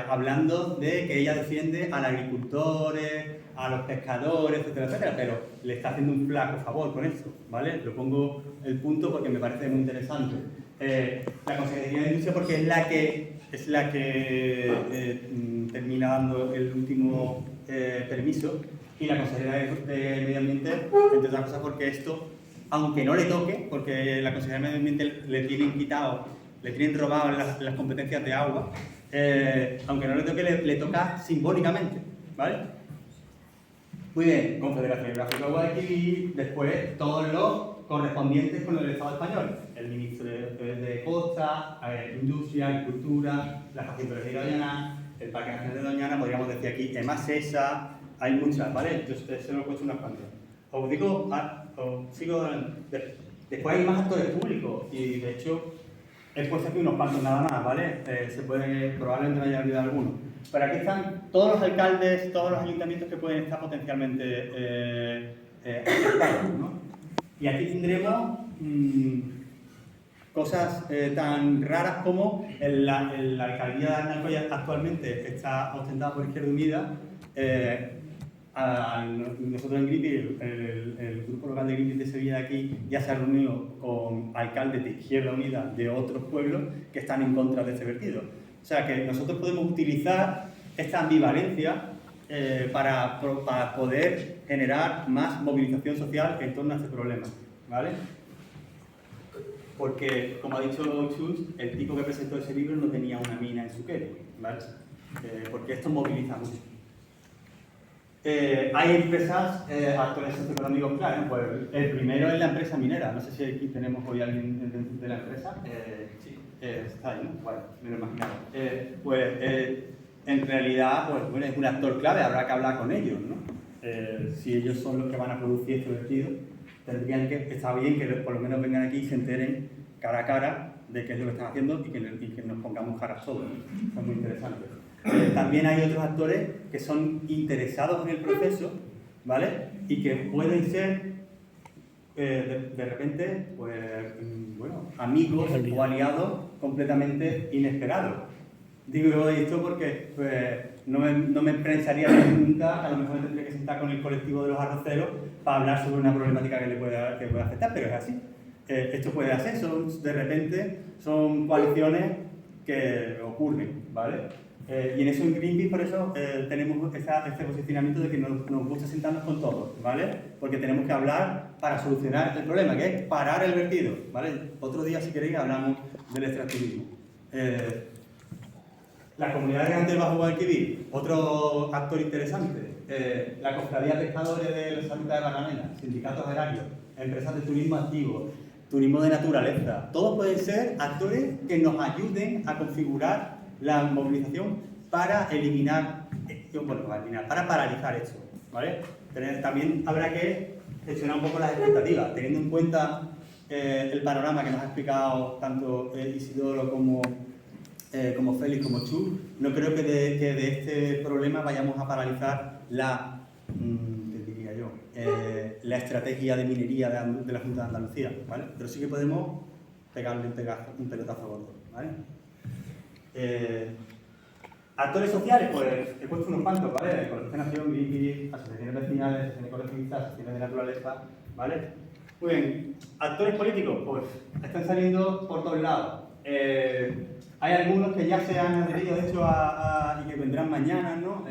hablando de que ella defiende a los agricultores, a los pescadores, etcétera, etcétera, pero le está haciendo un flaco favor con esto, ¿vale? Lo pongo el punto porque me parece muy interesante. La Consejería de Industria porque es la que termina dando el último permiso, y la Consejería de Medio Ambiente, entre otras cosas porque esto, aunque no le toque, porque la Consejería de Medio Ambiente le tienen robado las competencias de agua, aunque no le toque, le toca simbólicamente, ¿vale? Muy bien, Confederación Hidrográfica Guadalquivir, después todos los correspondientes con el Estado español, el Ministro de Costa, Industria, Agricultura, la Facilidad de Doñana, el Parque Nacional de Doñana, podríamos decir aquí EMASESA, hay muchas, ¿vale? Yo se lo he puesto unas cuantas. Os digo, sigo adelante. Después hay más actores públicos y de hecho he puesto aquí unos cuantos nada más, ¿vale? Probablemente me haya olvidado algunos. Pero aquí están todos los alcaldes, todos los ayuntamientos que pueden estar potencialmente afectados, ¿no? Y aquí tendremos cosas tan raras como la alcaldía de Alnacoya actualmente está ostentada por Izquierda Unida. Nosotros en Greenpeace, el grupo local de Greenpeace de Sevilla de aquí ya se ha reunido con alcaldes de Izquierda Unida de otros pueblos que están en contra de este vertido. O sea que nosotros podemos utilizar esta ambivalencia para poder generar más movilización social en torno a este problema, ¿vale? Porque, como ha dicho Chus, el tipo que presentó ese libro no tenía una mina en su querer, ¿vale? Porque esto moviliza mucho. hay empresas, actores socioeconómicos clave, ¿no? Pues el primero es la empresa minera. No sé si aquí tenemos hoy alguien de la empresa. Sí, está ahí, ¿no? Bueno, me lo imaginaba. En realidad, pues, bueno, es un actor clave, habrá que hablar con ellos, ¿no? Si ellos son los que van a producir este vertido, está bien que por lo menos vengan aquí y se enteren cara a cara de qué es lo que están haciendo y que nos pongamos caras todos, ¿no? Es muy interesante. También hay otros actores que son interesados en el proceso, ¿vale? Y que pueden ser, de repente, pues, bueno, amigos o aliados completamente inesperados. Digo esto porque pues, no me pensaría nunca, a lo mejor tendría que sentar con el colectivo de los arroceros para hablar sobre una problemática que puede afectar, pero es así. Esto puede hacer, de repente son coaliciones que ocurren, ¿vale? Y en eso en Greenpeace, por eso tenemos este posicionamiento de que nos gusta sentarnos con todos, ¿vale? Porque tenemos que hablar para solucionar el problema, que es parar el vertido, ¿vale? Otro día, si queréis, hablamos del extractivismo. La comunidad de regantes del Bajo Guadalquivir, otro actor interesante. La cofradía de pescadores de la Santa de Barramena, sindicatos agrarios, empresas de turismo activo, turismo de naturaleza. Todos pueden ser actores que nos ayuden a configurar la movilización para para paralizar esto, ¿vale? También habrá que gestionar un poco las expectativas, teniendo en cuenta el panorama que nos ha explicado tanto Isidoro como Félix, como Chu. No creo que de este problema vayamos a paralizar la estrategia de minería de la Junta de Andalucía, ¿vale? Pero sí que podemos pegarle un pelotazo gordo, ¿vale? Actores sociales, pues he puesto unos cuantos, ¿vale? Ecologistas Nación, Greenpeace, asociaciones vecinales, asociaciones ecologistas, asociaciones de naturaleza, ¿vale? Muy bien, actores políticos, pues están saliendo por todos lados. Hay algunos que ya se han adherido, de hecho, y que vendrán mañana, ¿no?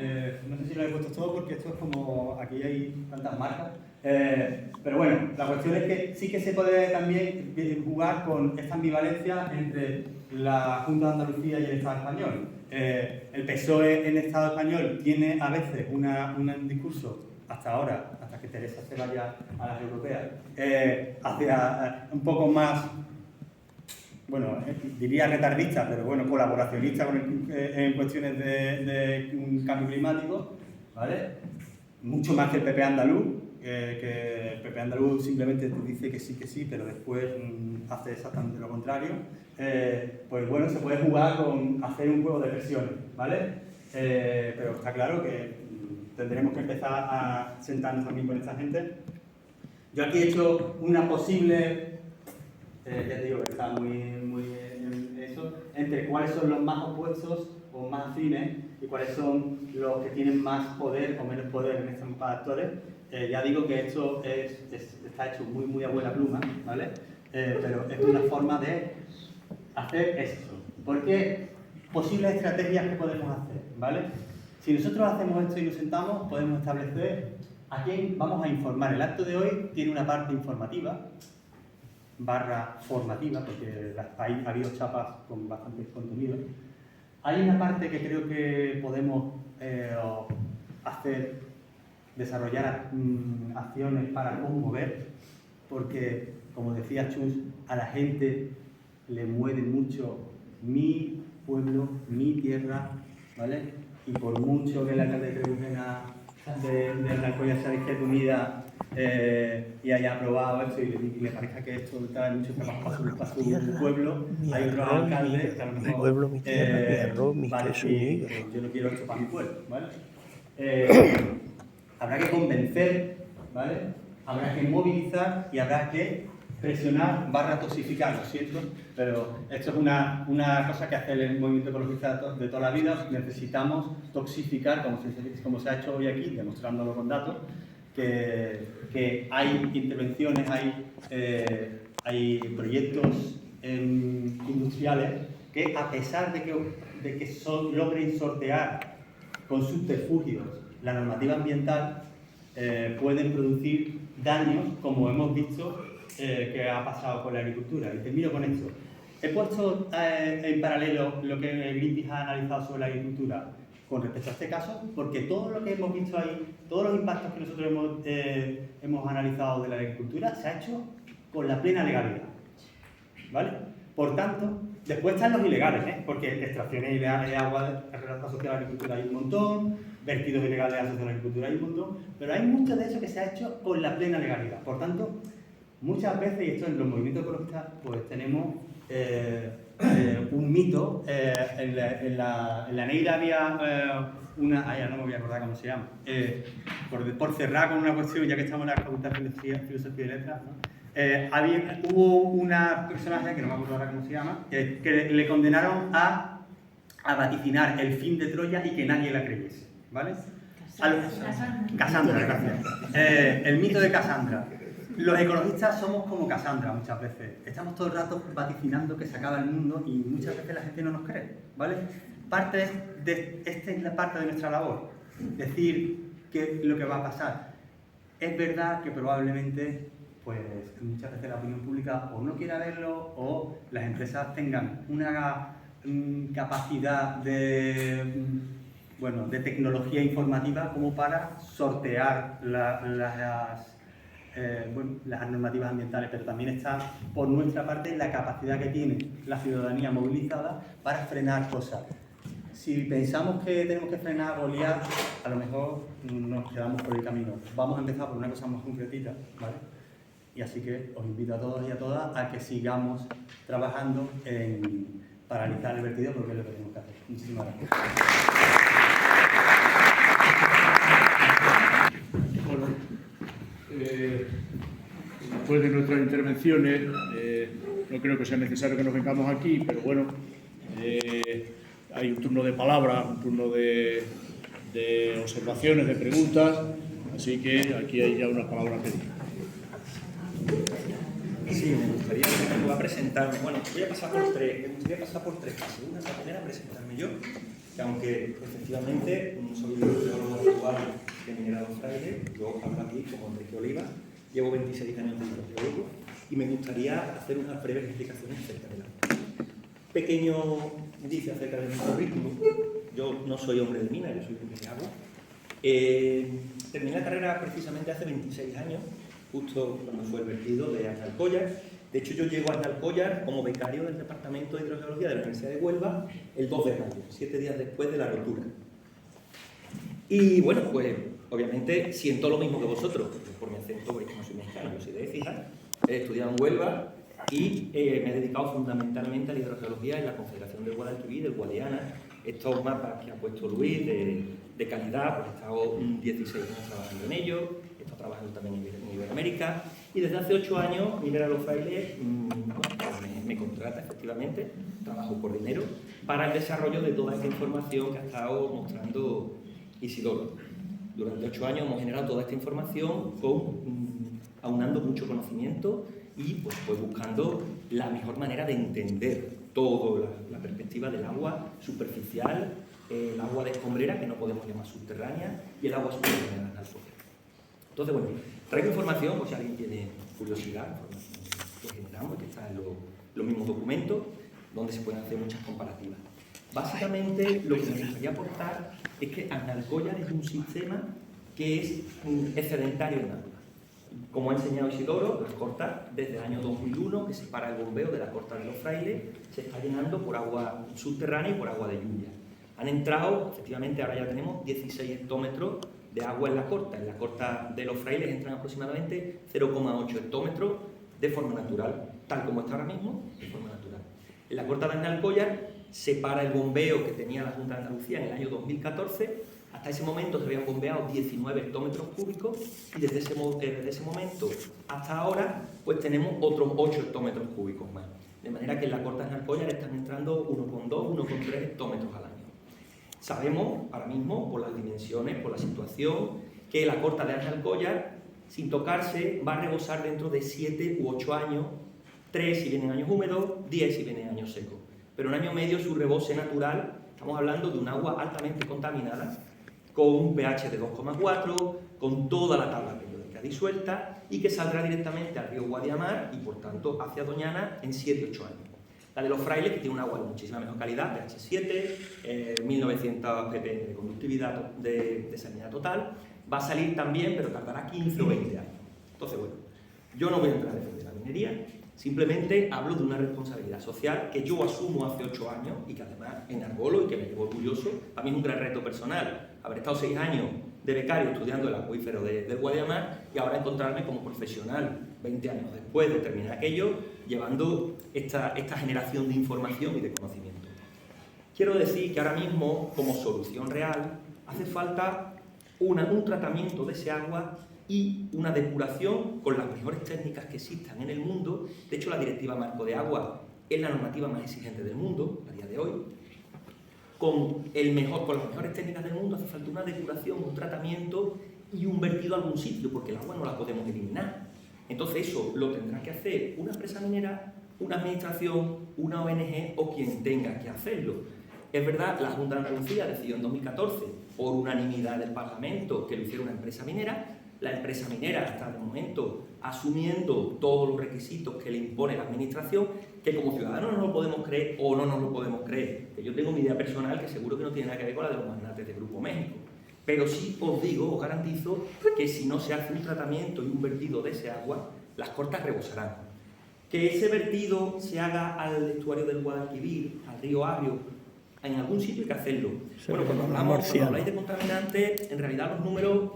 No sé si lo he puesto todo porque esto es como, aquí hay tantas marcas. Pero bueno, la cuestión es que sí que se puede también jugar con esta ambivalencia entre la Junta de Andalucía y el Estado español. El PSOE en el Estado español tiene a veces un discurso, hasta ahora, hasta que Teresa se vaya a las europeas, hacia un poco más, bueno, diría retardista, pero bueno, colaboracionista en cuestiones de cambio climático, ¿vale? Mucho más que el PP andaluz, que el PP andaluz simplemente te dice que sí, pero después hace exactamente lo contrario. Pues bueno, se puede jugar con hacer un juego de presiones, ¿vale? Pero está claro que tendremos que empezar a sentarnos también con esta gente. Yo aquí he hecho una posible, ya te digo que está muy en eso, entre cuáles son los más opuestos o más afines y cuáles son los que tienen más poder o menos poder en estos actores. Ya digo que esto está hecho muy a buena pluma, ¿vale? Pero es una forma de hacer esto. Porque posibles estrategias que podemos hacer, ¿vale? Si nosotros hacemos esto y nos sentamos, podemos establecer a quién vamos a informar. El acto de hoy tiene una parte informativa, /formativa, porque ha habido chapas con bastante contenido. Hay una parte que creo que podemos desarrollar acciones para conmover, porque, como decía Chus, a la gente le mueve mucho mi pueblo, mi tierra, ¿vale? Y por mucho que la alcalde de Trebujena de la Alcoya sea de Izquierda Unida y haya aprobado esto y le parezca que esto trae mucho trabajo para su pueblo, hay otros alcaldes que a lo mejor mi pueblo, mi tierra, mi arroz, mi vale, queso, mi yo no quiero esto para mi pueblo, ¿vale? Habrá que convencer, ¿vale? Habrá que movilizar y habrá que presionar /toxificar, lo siento, pero esto es una cosa que hace el movimiento ecologista de toda la vida. Necesitamos toxificar, como se ha hecho hoy aquí, demostrándolo con datos, que hay intervenciones, hay proyectos industriales que, a pesar de que logren sortear con subterfugios la normativa ambiental, pueden producir daños, como hemos visto que ha pasado con la agricultura. Y termino con esto. He puesto en paralelo lo que Greenpeace ha analizado sobre la agricultura con respecto a este caso, porque todo lo que hemos visto ahí, todos los impactos que nosotros hemos analizado de la agricultura, se ha hecho con la plena legalidad, ¿vale? Por tanto, después están los ilegales, porque extracciones ilegales de agua asociadas a la agricultura hay un montón, vertidos ilegales asociados a la agricultura hay un montón, pero hay mucho de eso que se ha hecho con la plena legalidad. Por tanto, muchas veces, y esto en los movimientos ecologistas, pues tenemos un mito. En la Neira había ya no me voy a acordar cómo se llama. Por cerrar con una cuestión, ya que estamos en la Facultad de Filosofía y Letras, ¿no? Hubo una personaje, que no me acuerdo ahora cómo se llama, que le condenaron a vaticinar el fin de Troya y que nadie la creyese, ¿vale? Casandra, gracias. El mito de Casandra. Los ecologistas somos como Casandra muchas veces. Estamos todo el rato vaticinando que se acaba el mundo y muchas veces la gente no nos cree, ¿vale? Esta es la parte de nuestra labor. Decir que lo que va a pasar. Es verdad que probablemente, pues muchas veces la opinión pública o no quiera verlo o las empresas tengan una capacidad de tecnología informativa como para sortear las normativas ambientales, pero también está por nuestra parte la capacidad que tiene la ciudadanía movilizada para frenar cosas. Si pensamos que tenemos que frenar a Goliat, a lo mejor nos quedamos por el camino. Vamos a empezar por una cosa más concretita, ¿vale? Y así que os invito a todos y a todas a que sigamos trabajando en paralizar el vertido, porque es lo que tenemos que hacer. Muchísimas gracias. Bueno, después de nuestras intervenciones, no creo que sea necesario que nos vengamos aquí, pero bueno, hay un turno de palabra, un turno de observaciones, de preguntas, así que aquí hay ya unas palabras pedidas. Sí, me gustaría presentarme. Bueno, me gustaría pasar por tres fases. Una, la primera, presentarme yo, que aunque efectivamente no soy el geólogo actual de Mineral Los Frailes, yo hablo aquí como Enrique Oliva, llevo 26 años de geólogo y me gustaría hacer unas breves explicaciones acerca del agua. Pequeño indicio acerca de mi currículum. Yo no soy hombre de mina, yo soy hombre de agua. Terminé la carrera precisamente hace 26 años, justo cuando fue el vertido de Aznalcóllar. De hecho, yo llego a Aznalcóllar como becario del Departamento de Hidrogeología de la Universidad de Huelva el 2 de mayo, 7 días después de la rotura. Y bueno, pues obviamente siento lo mismo que vosotros, por mi acento, porque no soy mexicano, yo soy de Écija, he estudiado en Huelva y me he dedicado fundamentalmente a la hidrogeología en la Confederación del Guadalquivir, del Guadiana. Estos mapas que ha puesto Luis de calidad, pues he estado 16 años trabajando en ellos, he estado trabajando también en Iberoamérica y desde hace 8 años Mineral Los Frailes me contrata efectivamente, trabajo por dinero, para el desarrollo de toda esta información que ha estado mostrando Isidoro. Durante 8 años hemos generado toda esta información aunando mucho conocimiento y pues buscando la mejor manera de entender toda la perspectiva del agua superficial, el agua de escombrera, que no podemos llamar subterránea, y el agua subterránea al suelo. Entonces, bueno, traigo información, por si alguien tiene curiosidad, que generamos, que está en los mismos documentos, donde se pueden hacer muchas comparativas. Básicamente, lo que me gustaría aportar es que Aznalcóllar es un sistema que es excedentario en agua. Como ha enseñado Isidoro, las cortas, desde el año 2001, que se para el bombeo de la corta de Los Frailes, se está llenando por agua subterránea y por agua de lluvia. Han entrado, efectivamente, ahora ya tenemos 16 hectómetros de agua en la corta. En la corta de Los Frailes entran aproximadamente 0,8 hectómetros de forma natural, tal como está ahora mismo, de forma natural. En la corta de Aznalcóllar se para el bombeo que tenía la Junta de Andalucía en el año 2014. Hasta ese momento se habían bombeado 19 hectómetros cúbicos y desde ese momento hasta ahora pues tenemos otros 8 hectómetros cúbicos más. De manera que en la corta de Aznalcóllar están entrando 1,2, 1,3 hectómetros al año. Sabemos ahora mismo, por las dimensiones, por la situación, que la corta de Aznalcóllar, sin tocarse, va a rebosar dentro de 7 u 8 años, 3 si vienen años húmedos, 10 si vienen años secos. Pero en año medio su rebose natural, estamos hablando de un agua altamente contaminada, con un pH de 2,4, con toda la tabla periódica disuelta y que saldrá directamente al río Guadiamar y por tanto hacia Doñana en 7-8 años. La de Los Frailes, que tiene un agua de muchísima mejor calidad, pH 7, 1900 ppm de conductividad de salinidad total, va a salir también, pero tardará 15 o 20 años. Entonces, bueno, yo no voy a entrar a defender la minería, simplemente hablo de una responsabilidad social que yo asumo hace 8 años y que además enargolo y que me llevo orgulloso. Para mí es un gran reto personal haber estado 6 años de becario estudiando el acuífero del Guadiamar y ahora encontrarme como profesional 20 años después de terminar aquello, llevando esta generación de información y de conocimiento. Quiero decir que ahora mismo, como solución real, hace falta un tratamiento de ese agua y una depuración con las mejores técnicas que existan en el mundo. De hecho, la Directiva Marco de Agua es la normativa más exigente del mundo a día de hoy. Con las mejores técnicas del mundo hace falta una depuración, un tratamiento y un vertido a algún sitio, porque el agua no la podemos eliminar. Entonces eso lo tendrá que hacer una empresa minera, una administración, una ONG o quien tenga que hacerlo. Es verdad, la Junta de Andalucía decidió en 2014, por unanimidad del Parlamento, que lo hiciera una empresa minera. La empresa minera está de momento asumiendo todos los requisitos que le impone la administración, que como ciudadanos no lo podemos creer o no nos lo podemos creer. Que yo tengo mi idea personal que seguro que no tiene nada que ver con la de los magnates de Grupo México. Pero sí os digo, os garantizo, que si no se hace un tratamiento y un vertido de ese agua, las cortas rebosarán. Que ese vertido se haga al estuario del Guadalquivir, al río Agrio, en algún sitio hay que hacerlo. Bueno, cuando habláis de contaminantes, en realidad los números,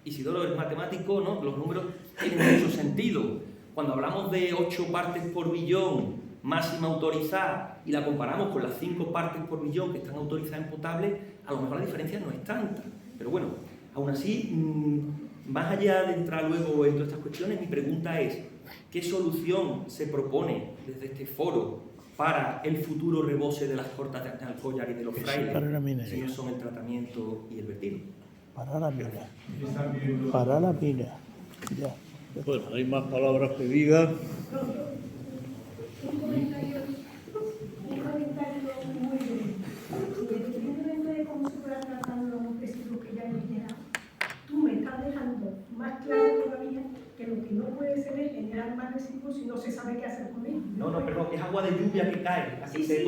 Isidoro es matemático, ¿no? Los números tienen mucho sentido. Cuando hablamos de 8 partes por billón máxima autorizada y la comparamos con las 5 partes por billón que están autorizadas en potable, a lo mejor la diferencia no es tanta. Pero bueno, aún así, más allá de entrar luego en todas estas cuestiones, mi pregunta es, ¿qué solución se propone desde este foro para el futuro rebose de las cortas de Alcollar y de Los Frailes, si no son el tratamiento y el vertido? Para la mina. Ya. Bueno, hay más palabras que diga. Un comentario muy breve. Independientemente de cómo se pueda tratar los residuos que ya hemos llegado, tú me estás dejando más claro todavía que lo que no puede ser es generar más residuos si no se sabe qué hacer con ellos. No, perdón, es agua de lluvia que cae, así se